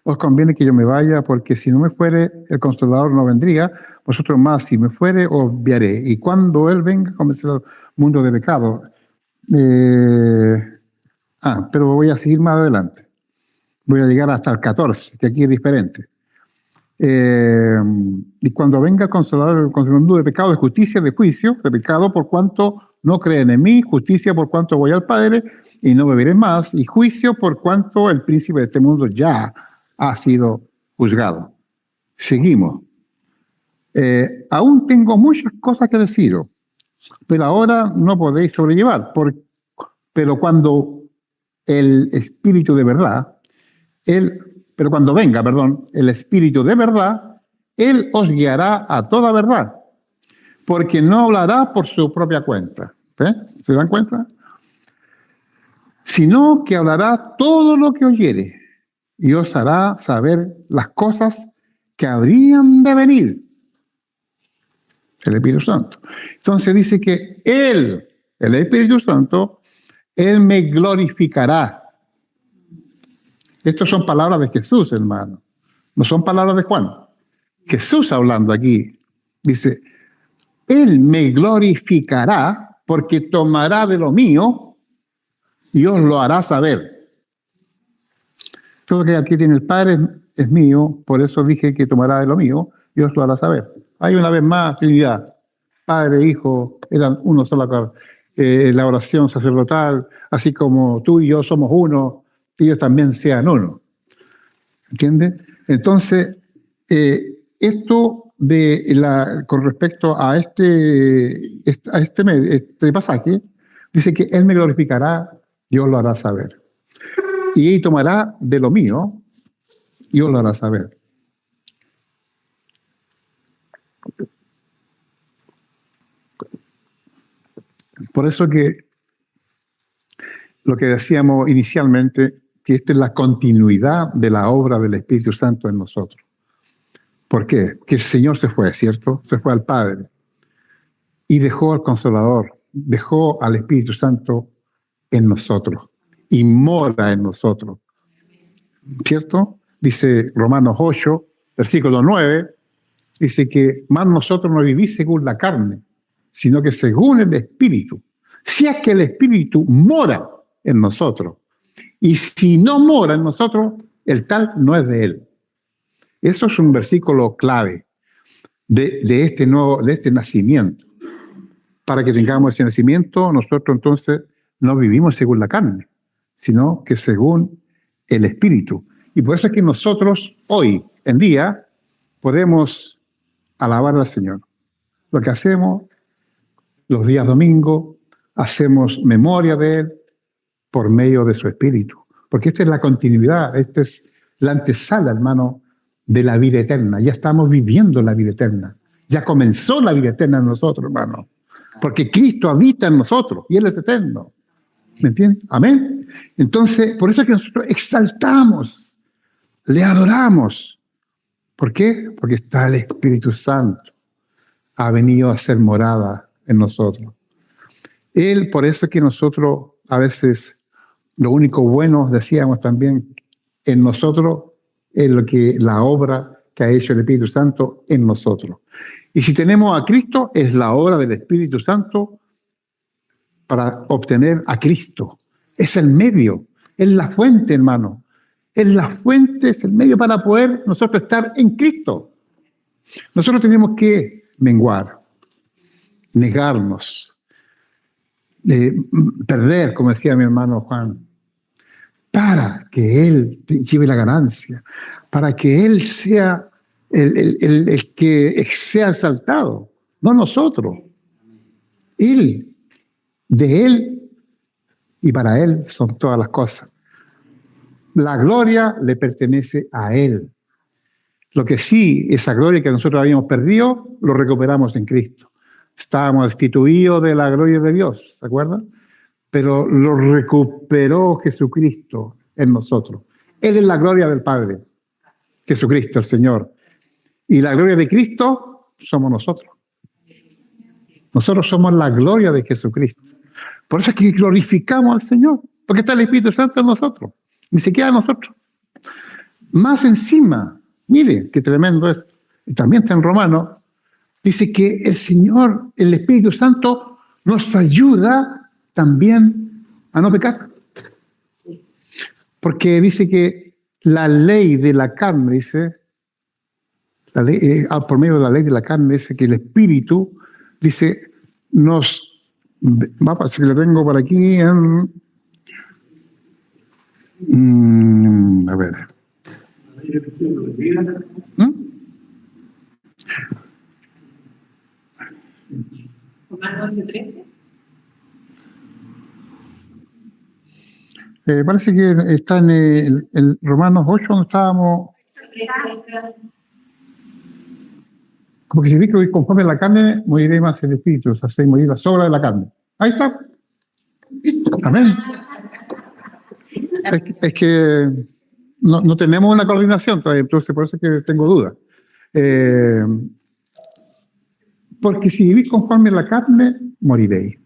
Os conviene que yo me vaya, porque si no me fuere, el Consolador no vendría. Vosotros más, si me fuere, os enviaré. Y cuando Él venga, convencerá al mundo de pecado. Pero voy a seguir más adelante. Voy a llegar hasta el 14, que aquí es diferente. Y cuando venga el Consolador, el mundo de pecado, de justicia, de juicio, de pecado, por cuanto no creen en mí, justicia por cuanto voy al Padre y no beberé más, y juicio por cuanto el príncipe de este mundo ya ha sido juzgado. Seguimos. Aún tengo muchas cosas que deciros, pero ahora no podéis sobrellevar. Pero cuando el Espíritu de verdad, pero cuando venga, el Espíritu de verdad, Él os guiará a toda verdad, porque no hablará por su propia cuenta. ¿Se dan cuenta? Sino que hablará todo lo que oyere y os hará saber las cosas que habrían de venir. El Espíritu Santo. Entonces dice que Él, el Espíritu Santo, Él me glorificará. Estas son palabras de Jesús, hermano. No son palabras de Juan. Jesús hablando aquí. Dice, Él me glorificará porque tomará de lo mío y os lo hará saber. Todo lo que aquí tiene el Padre es mío, por eso dije que tomará de lo mío y os lo hará saber. Hay una vez más Trinidad. Padre, Hijo, eran uno solo. La oración sacerdotal, así como tú y yo somos uno, ellos también sean uno. ¿Entiendes? Entonces, esto con respecto a este pasaje, dice que Él me glorificará, Dios lo hará saber. Y Él tomará de lo mío, Dios lo hará saber. Por eso que lo que decíamos inicialmente, que esta es la continuidad de la obra del Espíritu Santo en nosotros. ¿Por qué? Que el Señor se fue, ¿cierto? Se fue al Padre y dejó al Consolador, dejó al Espíritu Santo en nosotros y mora en nosotros, ¿cierto? Dice Romanos 8, versículo 9, dice que más nosotros no vivís según la carne, sino que según el Espíritu. Si es que el Espíritu mora en nosotros, y si no mora en nosotros, el tal no es de Él. Eso es un versículo clave de este nacimiento. Para que tengamos ese nacimiento, nosotros entonces no vivimos según la carne, sino que según el Espíritu. Y por eso es que nosotros hoy en día podemos alabar al Señor. Lo que hacemos los días domingos, hacemos memoria de Él por medio de su Espíritu. Porque esta es la continuidad, esta es la antesala, hermano, de la vida eterna. Ya estamos viviendo la vida eterna. Ya comenzó la vida eterna en nosotros, hermano. Porque Cristo habita en nosotros y Él es eterno. ¿Me entiendes? Amén. Entonces, por eso es que nosotros exaltamos, le adoramos. ¿Por qué? Porque está el Espíritu Santo. Ha venido a ser morada en nosotros. Él, por eso es que nosotros a veces, lo único bueno, decíamos también, en nosotros es la obra que ha hecho el Espíritu Santo en nosotros. Y si tenemos a Cristo, es la obra del Espíritu Santo para obtener a Cristo. Es el medio, es la fuente, hermano. Es la fuente, es el medio para poder nosotros estar en Cristo. Nosotros tenemos que menguar, negarnos, perder, como decía mi hermano Juan, para que Él lleve la ganancia, para que Él sea el que sea exaltado, no nosotros. Él, de Él y para Él son todas las cosas. La gloria le pertenece a Él. Lo que sí, esa gloria que nosotros habíamos perdido, lo recuperamos en Cristo. Estábamos destituidos de la gloria de Dios, ¿se acuerdan? Pero lo recuperó Jesucristo en nosotros. Él es la gloria del Padre, Jesucristo el Señor. Y la gloria de Cristo somos nosotros. Nosotros somos la gloria de Jesucristo. Por eso es que glorificamos al Señor, porque está el Espíritu Santo en nosotros, ni siquiera en nosotros. Más encima, mire, qué tremendo es, y también está en Romanos, dice que el Señor, el Espíritu Santo, nos ayuda también a no pecar. Porque dice que la ley de la carne, dice, la ley, por medio de la ley de la carne, dice que el Espíritu, dice, nos... Va a pasar que lo tengo por aquí en... a ver. Parece que está en el Romanos 8, donde estábamos. Como que significa que conforme a la carne, moriré más el espíritu, o sea, se morir las obras de la carne. Ahí está. Amén. Es que no tenemos una coordinación todavía, entonces por eso es que tengo dudas. Porque si vivís conforme a la carne, moriréis.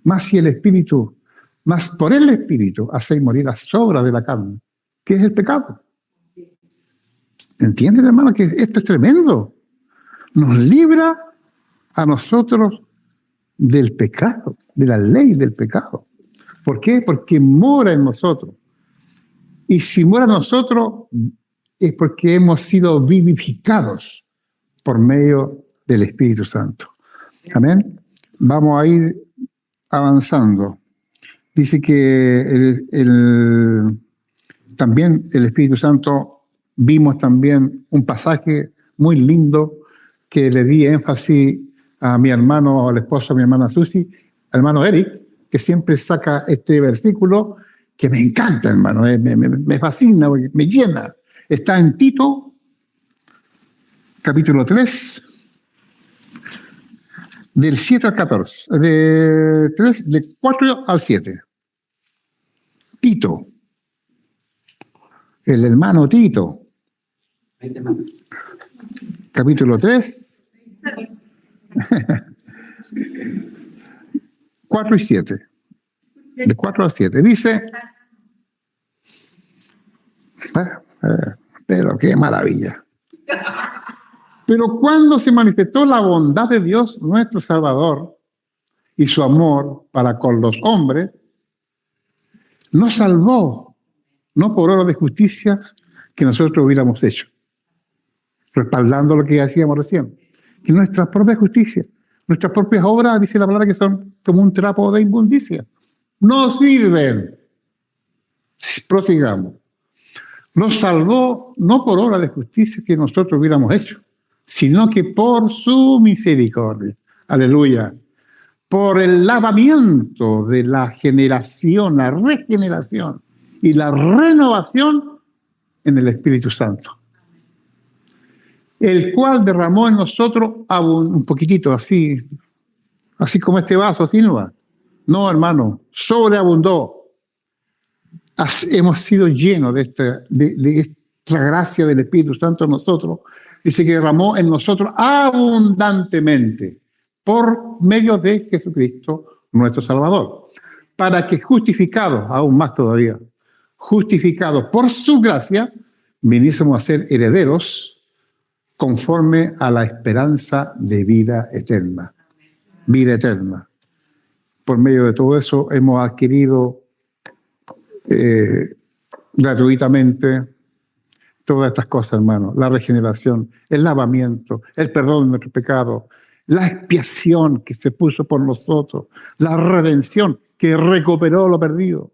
Más si el espíritu, más por el espíritu, hacéis morir las obras de la carne, que es el pecado. ¿Entienden, hermano, que esto es tremendo? Nos libra a nosotros del pecado, de la ley del pecado. ¿Por qué? Porque mora en nosotros. Y si mora en nosotros es porque hemos sido vivificados por medio del Espíritu Santo. Amén. Vamos a ir avanzando. Dice que también el Espíritu Santo, vimos también un pasaje muy lindo que le di énfasis a mi hermano, al esposo de mi hermana Susi, al hermano Eric, que siempre saca este versículo que me encanta, hermano, me fascina, me llena. Está en Tito, capítulo 3, del 7 al 14, de 4 al 7. Tito, el hermano Tito, capítulo 3, 4 y 7. De 4 al 7. Dice, pero qué maravilla. Pero cuando se manifestó la bondad de Dios, nuestro Salvador, y su amor para con los hombres, nos salvó, no por obra de justicia que nosotros hubiéramos hecho, respaldando lo que hacíamos recién, que nuestra propia justicia, nuestras propias obras, dice la palabra, que son como un trapo de inmundicia. No sirven. Prosigamos. Nos salvó no por obra de justicia que nosotros hubiéramos hecho, sino que por su misericordia. Aleluya. Por el lavamiento de la generación, la regeneración y la renovación en el Espíritu Santo, el cual derramó en nosotros un poquitito, así como este vaso, así no va. No, hermano, sobreabundó. Hemos sido llenos de esta gracia del Espíritu Santo en nosotros. Dice que derramó en nosotros abundantemente por medio de Jesucristo, nuestro Salvador, para que justificados, aún más todavía, justificados por su gracia, viniésemos a ser herederos conforme a la esperanza de vida eterna. Vida eterna. Por medio de todo eso hemos adquirido gratuitamente todas estas cosas, hermano. La regeneración, el lavamiento, el perdón de nuestros pecados, la expiación que se puso por nosotros, la redención que recuperó lo perdido,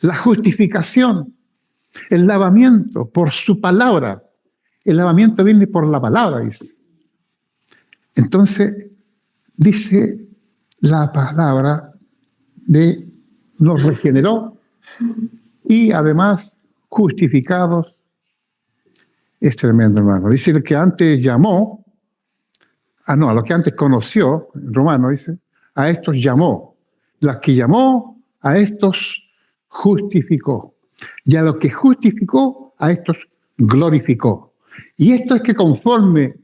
la justificación, el lavamiento por su palabra. El lavamiento viene por la palabra, dice. Entonces, dice la palabra nos regeneró y además justificados. Es tremendo, hermano. Dice el que antes llamó, a los que antes conoció, en Romano dice, a estos llamó. Las que llamó, a estos justificó. Y a los que justificó, a estos glorificó. Y esto es que conforme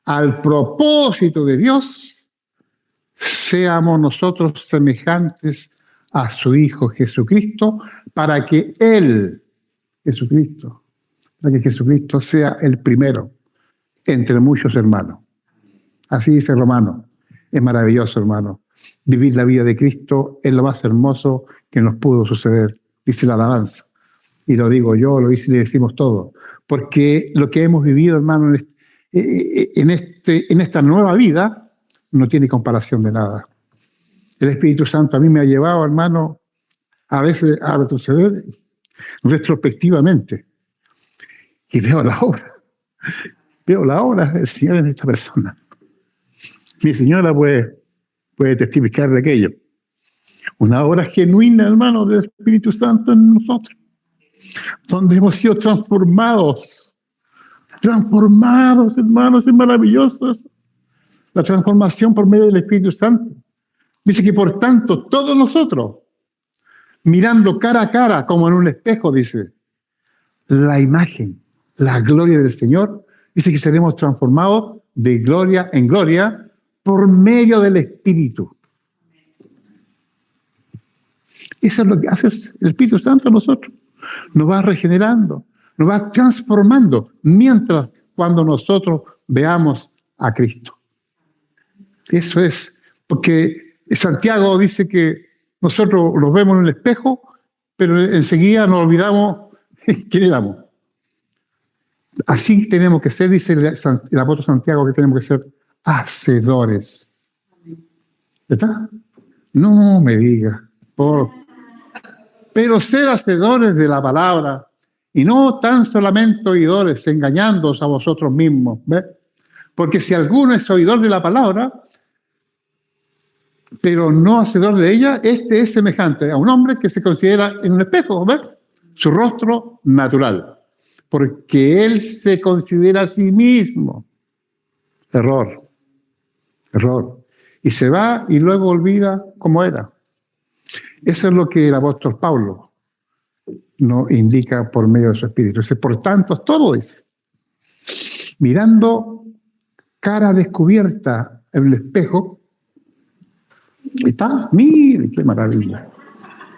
al propósito de Dios, seamos nosotros semejantes a su Hijo Jesucristo, para que Él, Jesucristo, para que Jesucristo sea el primero entre muchos hermanos. Así dice Romano. Es maravilloso, hermano. Vivir la vida de Cristo es lo más hermoso que nos pudo suceder, dice la alabanza. Y lo digo yo, lo dice y le decimos todos. Porque lo que hemos vivido, hermano, en esta nueva vida, no tiene comparación de nada. El Espíritu Santo a mí me ha llevado, hermano, a veces a retroceder retrospectivamente. Y veo la obra. Veo la obra del Señor en esta persona. Mi señora puede testificar de aquello. Una obra genuina, hermano, del Espíritu Santo en nosotros. Donde hemos sido transformados. Transformados, hermanos, es maravilloso eso. La transformación por medio del Espíritu Santo. Dice que por tanto, todos nosotros, mirando cara a cara, como en un espejo, dice, la imagen, la gloria del Señor, dice que seremos transformados de gloria en gloria por medio del Espíritu. Eso es lo que hace el Espíritu Santo a nosotros. Nos va regenerando, nos va transformando, mientras cuando nosotros veamos a Cristo. Eso es, porque Santiago dice que nosotros los vemos en el espejo, pero enseguida nos olvidamos quién éramos. Así tenemos que ser, dice el apóstol Santiago, que tenemos que ser hacedores. ¿Está? No me diga. Pero ser hacedores de la palabra y no tan solamente oidores, engañándoos a vosotros mismos. ¿Ves? Porque si alguno es oidor de la palabra, pero no hacedor de ella, este es semejante a un hombre que se considera en un espejo, ¿ves? Su rostro natural. Porque él se considera a sí mismo. Error. Y se va y luego olvida cómo era. Eso es lo que el apóstol Pablo nos indica por medio de su espíritu. Por tanto, todo es mirando cara descubierta en el espejo. Está, mire, qué maravilla.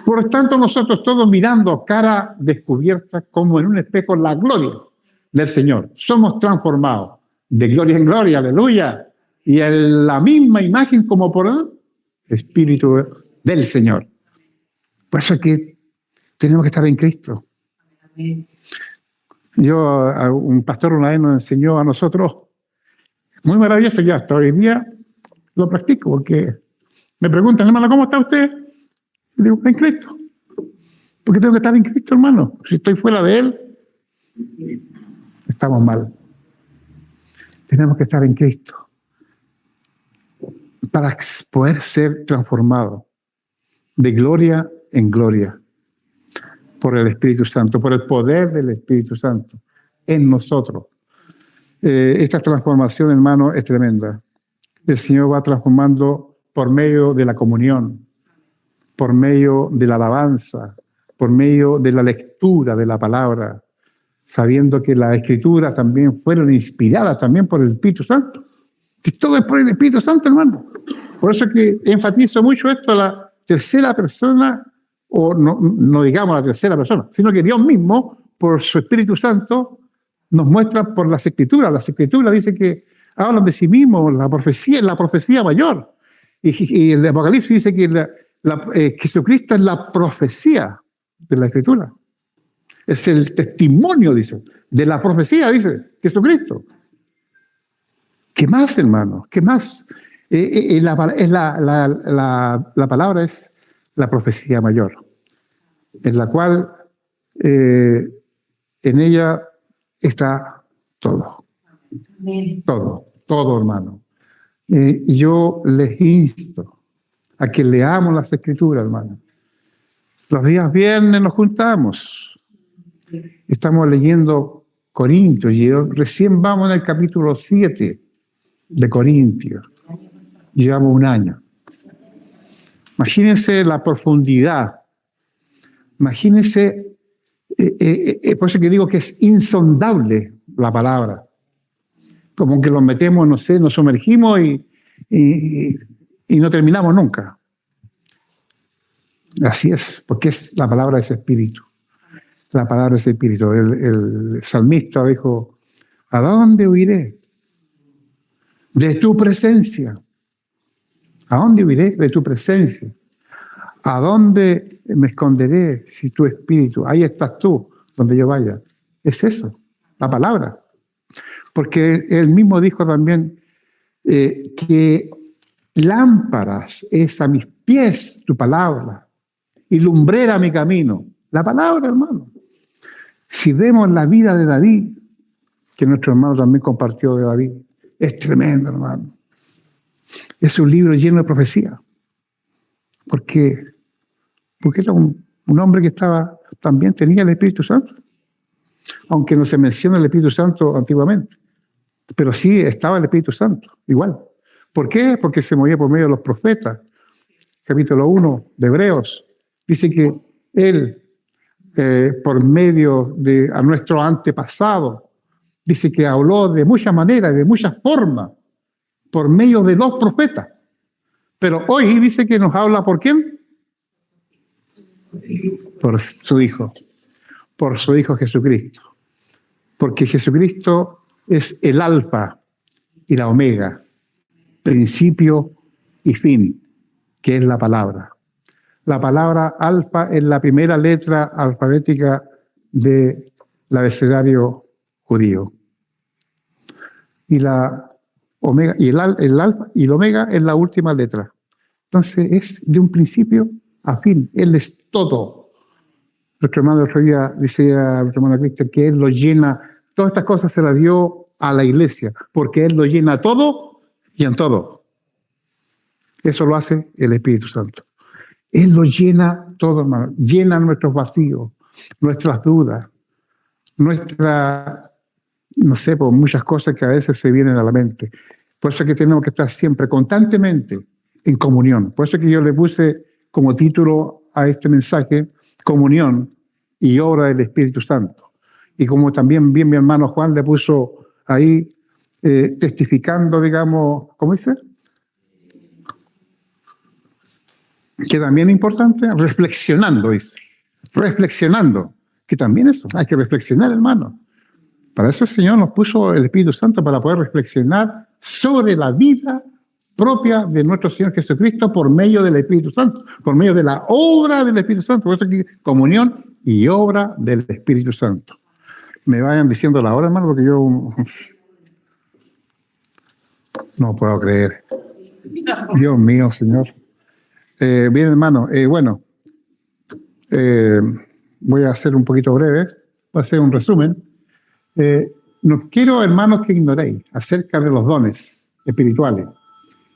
Por tanto, nosotros todos mirando cara descubierta como en un espejo la gloria del Señor. Somos transformados de gloria en gloria, aleluya. Y en la misma imagen como por el Espíritu del Señor. Por eso es que tenemos que estar en Cristo. Un pastor una vez nos enseñó a nosotros, muy maravilloso, ya hasta hoy día lo practico, porque me preguntan, hermano, ¿cómo está usted? Y digo, en Cristo. Porque tengo que estar en Cristo, hermano. Si estoy fuera de Él, estamos mal. Tenemos que estar en Cristo para poder ser transformados de gloria en gloria por el Espíritu Santo, por el poder del Espíritu Santo en nosotros. Esta transformación, hermano, es tremenda. El Señor va transformando por medio de la comunión, por medio de la alabanza, por medio de la lectura de la palabra, sabiendo que las Escrituras también fueron inspiradas también por el Espíritu Santo. Todo es por el Espíritu Santo, hermano. Por eso es que enfatizo mucho esto a la tercera persona, o no digamos la tercera persona, sino que Dios mismo, por su Espíritu Santo, nos muestra por las Escrituras. Las Escrituras dicen que hablan de sí mismos, la profecía mayor. Y el Apocalipsis dice que Jesucristo es la profecía de la Escritura. Es el testimonio, dice, de la profecía, dice Jesucristo. ¿Qué más, hermano? ¿Qué más? La palabra es la profecía mayor, en la cual en ella está todo. Todo, hermano. Y yo les insto a que leamos las Escrituras, hermano. Los días viernes nos juntamos. Estamos leyendo Corintios y recién vamos en el capítulo 7 de Corintios. Llevamos un año. Imagínense la profundidad. Imagínense, por eso que digo que es insondable la palabra. Como que nos metemos, no sé, nos sumergimos y y no terminamos nunca. Así es, porque la palabra es espíritu. La palabra es espíritu. El salmista dijo, ¿a dónde huiré? De tu presencia. ¿A dónde huiré? De tu presencia. ¿A dónde me esconderé si tu espíritu? Ahí estás tú, donde yo vaya. Es eso, la palabra. Porque él mismo dijo también que lámparas es a mis pies tu palabra y lumbrera mi camino. La palabra, hermano. Si vemos la vida de David, que nuestro hermano también compartió de David, es tremendo, hermano. Es un libro lleno de profecía. Porque era un hombre que también tenía el Espíritu Santo. Aunque no se menciona el Espíritu Santo antiguamente. Pero sí estaba el Espíritu Santo, igual. ¿Por qué? Porque se movía por medio de los profetas. Capítulo 1 de Hebreos dice que él, por medio de a nuestro antepasado, dice que habló de muchas maneras, de muchas formas, por medio de los profetas. Pero hoy dice que nos habla ¿por quién? Por su Hijo Jesucristo. Porque Jesucristo es el alfa y la omega, principio y fin, que es la palabra. La palabra alfa es la primera letra alfabética del abecedario judío. Y la omega, y el alfa y el omega es la última letra. Entonces es de un principio a fin. Él es todo. Nuestro hermano el otro día decía nuestro hermano Cristian que Él lo llena. Todas estas cosas se las dio a la iglesia, porque Él lo llena todo y en todo. Eso lo hace el Espíritu Santo. Él lo llena todo, hermano. Llena nuestros vacíos, nuestras dudas, no sé, por muchas cosas que a veces se vienen a la mente. Por eso es que tenemos que estar siempre, constantemente, en comunión. Por eso es que yo le puse como título a este mensaje, comunión y obra del Espíritu Santo. Y como también bien mi hermano Juan le puso ahí, testificando, digamos, ¿cómo dice? Que también es importante, reflexionando, dice. Reflexionando, que también eso, hay que reflexionar, hermano. Para eso el Señor nos puso el Espíritu Santo, para poder reflexionar sobre la vida propia de nuestro Señor Jesucristo por medio del Espíritu Santo, por medio de la obra del Espíritu Santo. Por eso aquí, comunión y obra del Espíritu Santo. Me vayan diciendo la hora, hermano, porque yo no puedo creer. Dios mío, Señor. Bien, hermano, voy a hacer un poquito breve, voy a hacer un resumen. No quiero, hermanos, que ignoréis acerca de los dones espirituales.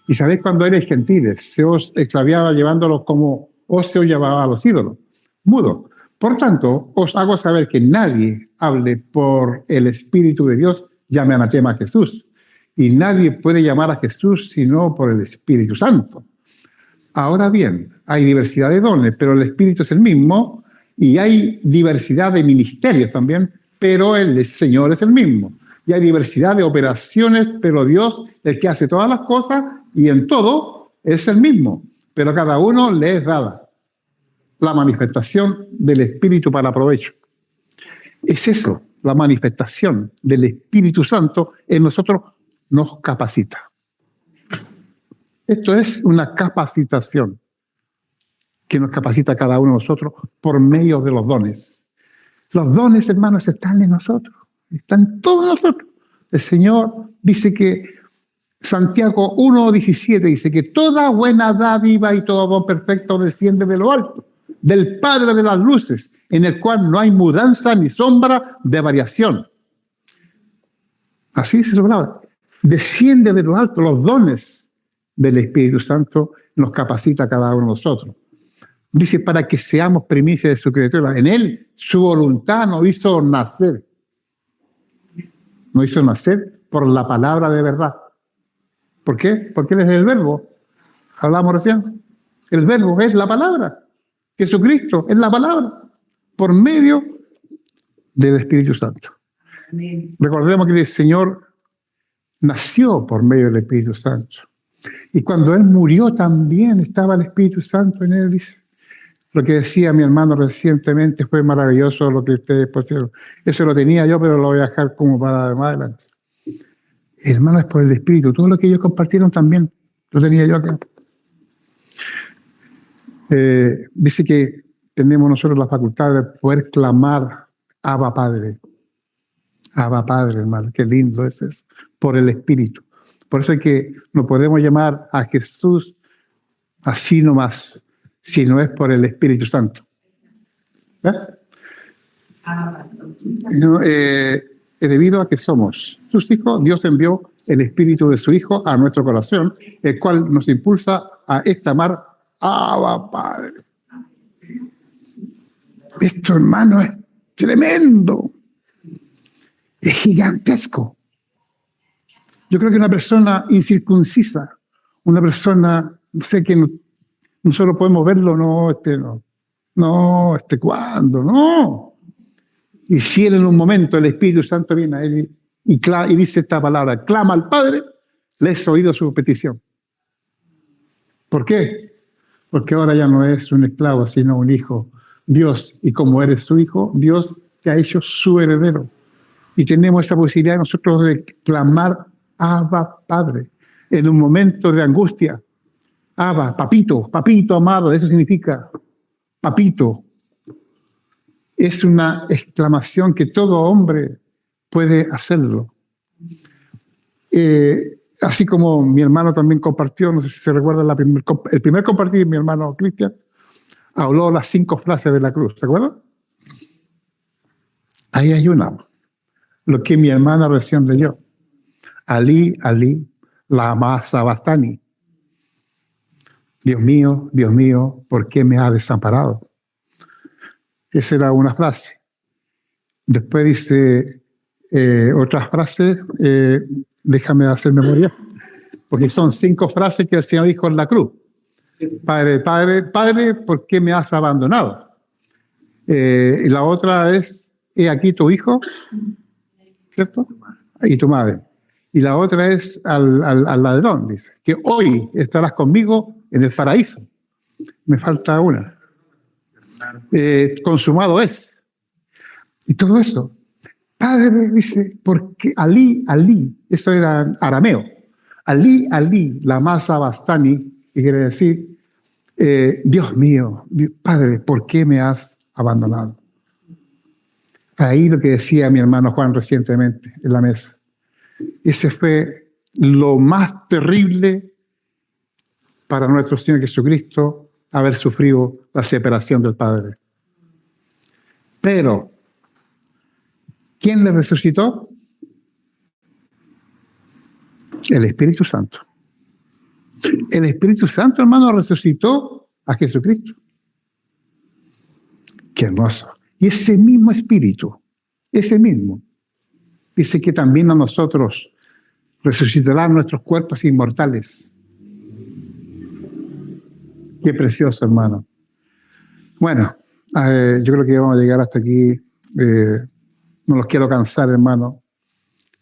Y sabéis cuando erais gentiles, se os extraviaba llevándolos como os se os llevaba a los ídolos, mudos. Por tanto, os hago saber que nadie hable por el Espíritu de Dios, llame anatema a Jesús. Y nadie puede llamar a Jesús sino por el Espíritu Santo. Ahora bien, hay diversidad de dones, pero el Espíritu es el mismo, y hay diversidad de ministerios también, pero el Señor es el mismo. Y hay diversidad de operaciones, pero Dios, el que hace todas las cosas y en todo, es el mismo. Pero a cada uno le es dada la manifestación del Espíritu para provecho. Es eso, la manifestación del Espíritu Santo en nosotros nos capacita. Esto es una capacitación que nos capacita a cada uno de nosotros por medio de los dones. Los dones, hermanos, están en nosotros, están todos nosotros. El Señor dice que, Santiago 1:17 dice que toda buena dádiva y todo don perfecto desciende de lo alto, del Padre de las luces, en el cual no hay mudanza ni sombra de variación. Así dice su palabra. Desciende de lo alto, los dones del Espíritu Santo nos capacita a cada uno de nosotros. Dice, para que seamos primicia de su criatura. En Él, su voluntad nos hizo nacer. Nos hizo nacer por la palabra de verdad. ¿Por qué? Porque Él es el verbo. Hablamos recién. El verbo es la palabra. Jesucristo es la palabra. Por medio del Espíritu Santo. Amén. Recordemos que el Señor nació por medio del Espíritu Santo. Y cuando Él murió también estaba el Espíritu Santo en Él, dice. Lo que decía mi hermano recientemente fue maravilloso lo que ustedes pusieron. Eso lo tenía yo, pero lo voy a dejar como para más adelante. Hermano, es por el Espíritu. Todo lo que ellos compartieron también lo tenía yo acá. Dice que tenemos nosotros la facultad de poder clamar Abba Padre. Abba Padre, hermano. Qué lindo es eso. Por el Espíritu. Por eso es que no podemos llamar a Jesús así nomás, si no es por el Espíritu Santo. No, debido a que somos sus hijos, Dios envió el Espíritu de su Hijo a nuestro corazón, el cual nos impulsa a exclamar Abba Padre. Esto, hermano, es tremendo. Es gigantesco. Yo creo que una persona incircuncisa, una persona, no sé, que nosotros podemos verlo, ¿cuándo? No. Y si él en un momento, el Espíritu Santo viene a él y dice esta palabra, clama al Padre, le es oído su petición. ¿Por qué? Porque ahora ya no es un esclavo, sino un hijo. Dios, y como eres su hijo, Dios te ha hecho su heredero. Y tenemos esa posibilidad nosotros de clamar Abba Padre en un momento de angustia. Abba, papito, papito amado, eso significa papito. Es una exclamación que todo hombre puede hacerlo. Así como mi hermano también compartió, no sé si se recuerda el primer compartir, mi hermano Cristian, habló las 5 frases de la cruz, ¿se acuerdan? Ahí hay una, lo que mi hermana recién leyó. Ali, Ali, lama sabachthani. Dios mío, ¿por qué me has desamparado? Esa era una frase. Después dice otra frase, déjame hacer memoria, porque son 5 frases que el Señor dijo en la cruz. Padre, Padre, Padre, ¿por qué me has abandonado? Y la otra es, he aquí tu hijo, ¿cierto? Y tu madre. Y la otra es al ladrón, dice, que hoy estarás conmigo en el paraíso. Me falta una. Consumado es. Y todo eso. Padre, dice, porque Ali, eso era arameo. Ali, lama sabachthani, que quiere decir, Dios mío, Padre, ¿por qué me has abandonado? Ahí lo que decía mi hermano Juan recientemente en la mesa. Ese fue lo más terrible para nuestro Señor Jesucristo, haber sufrido la separación del Padre. Pero, ¿quién le resucitó? El Espíritu Santo. El Espíritu Santo, hermano, resucitó a Jesucristo. Qué hermoso. Y ese mismo Espíritu, ese mismo, dice que también a nosotros resucitarán nuestros cuerpos inmortales. Qué precioso, hermano. Bueno, yo creo que vamos a llegar hasta aquí. No los quiero cansar, hermano.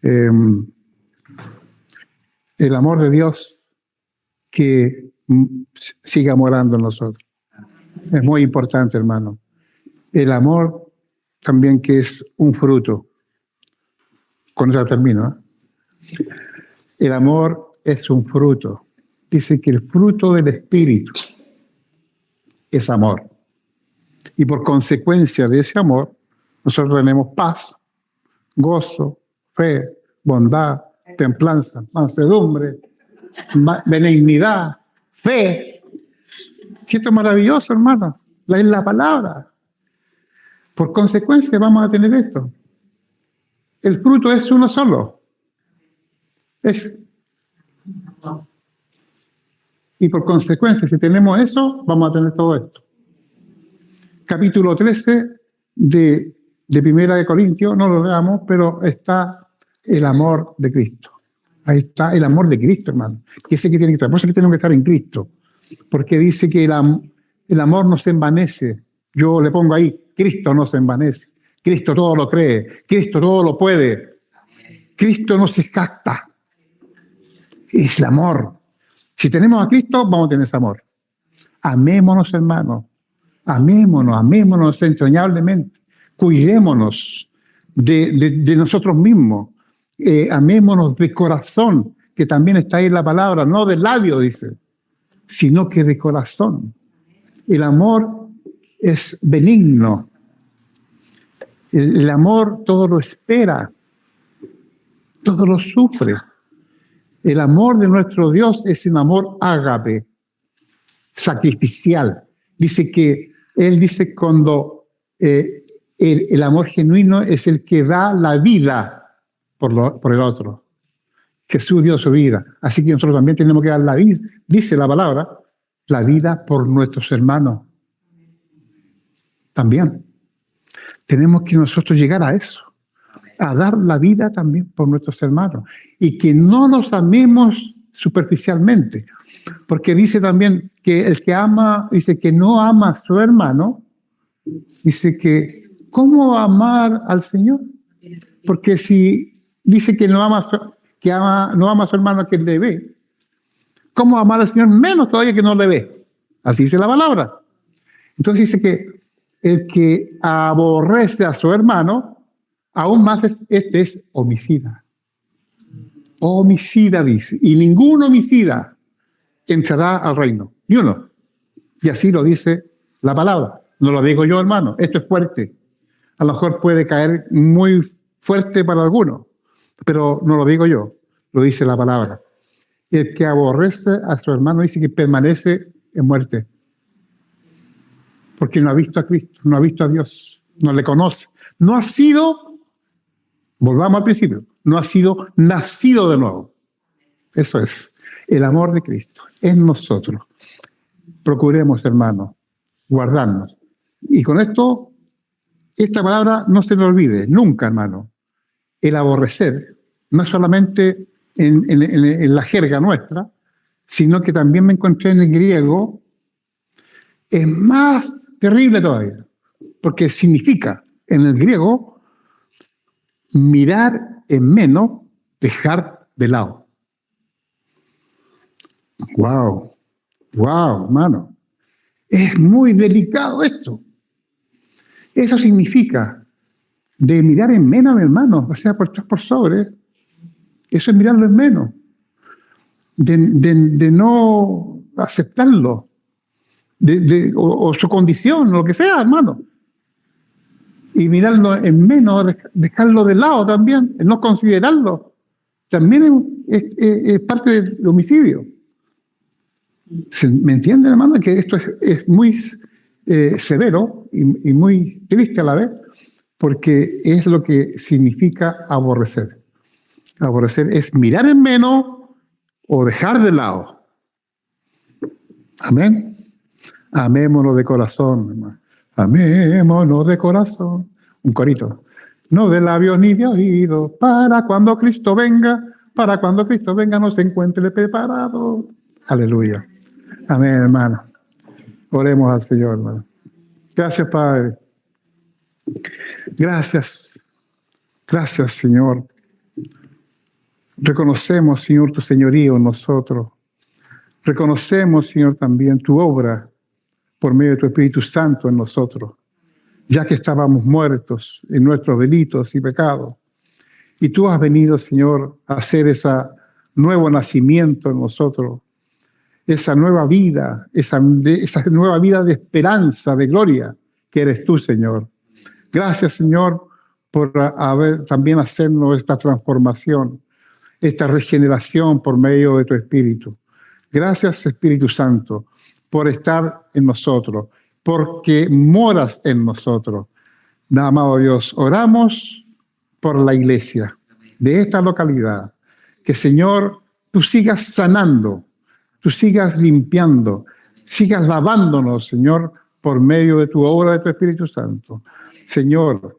El amor de Dios que siga morando en nosotros. Es muy importante, hermano. El amor también, que es un fruto. Con eso termino. El amor es un fruto. Dice que el fruto del Espíritu es amor. Y por consecuencia de ese amor, nosotros tenemos paz, gozo, fe, bondad, templanza, mansedumbre, benignidad, fe. Esto es maravilloso, hermano. Es la palabra. Por consecuencia vamos a tener esto. El fruto es uno solo. Y por consecuencia, si tenemos eso, vamos a tener todo esto. Capítulo 13 de Primera de Corintios, no lo leamos, pero está el amor de Cristo. Ahí está el amor de Cristo, hermano. Que ese que tiene que estar. Por eso que tenemos que estar en Cristo. Porque dice que el amor no se envanece. Yo le pongo ahí, Cristo no se envanece. Cristo todo lo cree. Cristo todo lo puede. Cristo no se jacta. Es el amor. Si tenemos a Cristo, vamos a tener ese amor. Amémonos, hermanos. Amémonos entrañablemente. Cuidémonos de nosotros mismos. Amémonos de corazón, que también está ahí en la palabra, no de labio, dice, sino que de corazón. El amor es benigno. El amor todo lo espera, todo lo sufre. El amor de nuestro Dios es un amor ágape, sacrificial. Él dice cuando el amor genuino es el que da la vida por el otro. Jesús dio su vida. Así que nosotros también tenemos que dar la vida, dice la palabra, la vida por nuestros hermanos. También. Tenemos que nosotros llegar a eso, a dar la vida también por nuestros hermanos. Y que no nos amemos superficialmente. Porque dice también que el que ama, dice que no ama a su hermano, dice que, ¿cómo amar al Señor? Porque si dice que no ama a su hermano que le ve, ¿cómo amar al Señor? Menos todavía que no le ve. Así dice la palabra. Entonces dice que el que aborrece a su hermano, aún más este es homicida. Homicida, dice. Y ningún homicida entrará al reino. Ni uno. Y así lo dice la palabra. No lo digo yo, hermano. Esto es fuerte. A lo mejor puede caer muy fuerte para algunos, pero no lo digo yo. Lo dice la palabra. El que aborrece a su hermano dice que permanece en muerte. Porque no ha visto a Cristo, no ha visto a Dios, no le conoce. No ha sido, volvamos al principio, no ha sido nacido de nuevo. Eso es, el amor de Cristo en nosotros. Procuremos, hermanos, guardarnos. Y con esto, esta palabra no se le olvide, nunca, hermano. El aborrecer, no solamente en la jerga nuestra, sino que también me encontré en el griego, es más terrible todavía, porque significa en el griego mirar en menos, dejar de lado. Wow, hermano. Es muy delicado esto. Eso significa de mirar en menos, hermano, o sea, por sobre. Eso es mirarlo en menos. De no aceptarlo. O su condición, lo que sea, hermano. Y mirarlo en menos, dejarlo de lado también, no considerarlo, también es parte del homicidio. ¿Me entienden, hermano? Que esto es muy severo y muy triste a la vez, porque es lo que significa aborrecer. Aborrecer es mirar en menos o dejar de lado. Amén. Amémonos de corazón, hermano. Amémonos de corazón. Un corito. No de labios ni de oídos, para cuando Cristo venga nos encuentre preparado. Aleluya. Amén, hermano. Oremos al Señor, hermano. Gracias, Padre. Gracias, Señor. Reconocemos, Señor, tu señorío en nosotros. Reconocemos, Señor, también tu obra por medio de tu Espíritu Santo en nosotros, ya que estábamos muertos en nuestros delitos y pecados. Y tú has venido, Señor, a hacer ese nuevo nacimiento en nosotros, esa nueva vida, esa nueva vida de esperanza, de gloria, que eres tú, Señor. Gracias, Señor, por también hacernos esta transformación, esta regeneración por medio de tu Espíritu. Gracias, Espíritu Santo, por estar en nosotros, porque moras en nosotros. Amado Dios, oramos por la iglesia de esta localidad. Que, Señor, tú sigas sanando, tú sigas limpiando, sigas lavándonos, Señor, por medio de tu obra, de tu Espíritu Santo. Señor,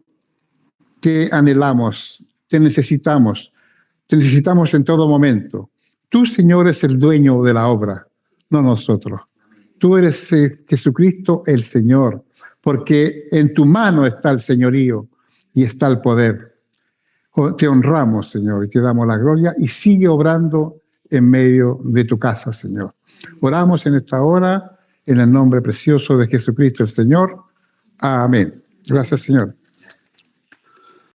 te anhelamos, te necesitamos en todo momento. Tú, Señor, eres el dueño de la obra, no nosotros. Tú eres Jesucristo el Señor, porque en tu mano está el señorío y está el poder. Te honramos, Señor, y te damos la gloria y sigue obrando en medio de tu casa, Señor. Oramos en esta hora en el nombre precioso de Jesucristo el Señor. Amén. Gracias, Señor.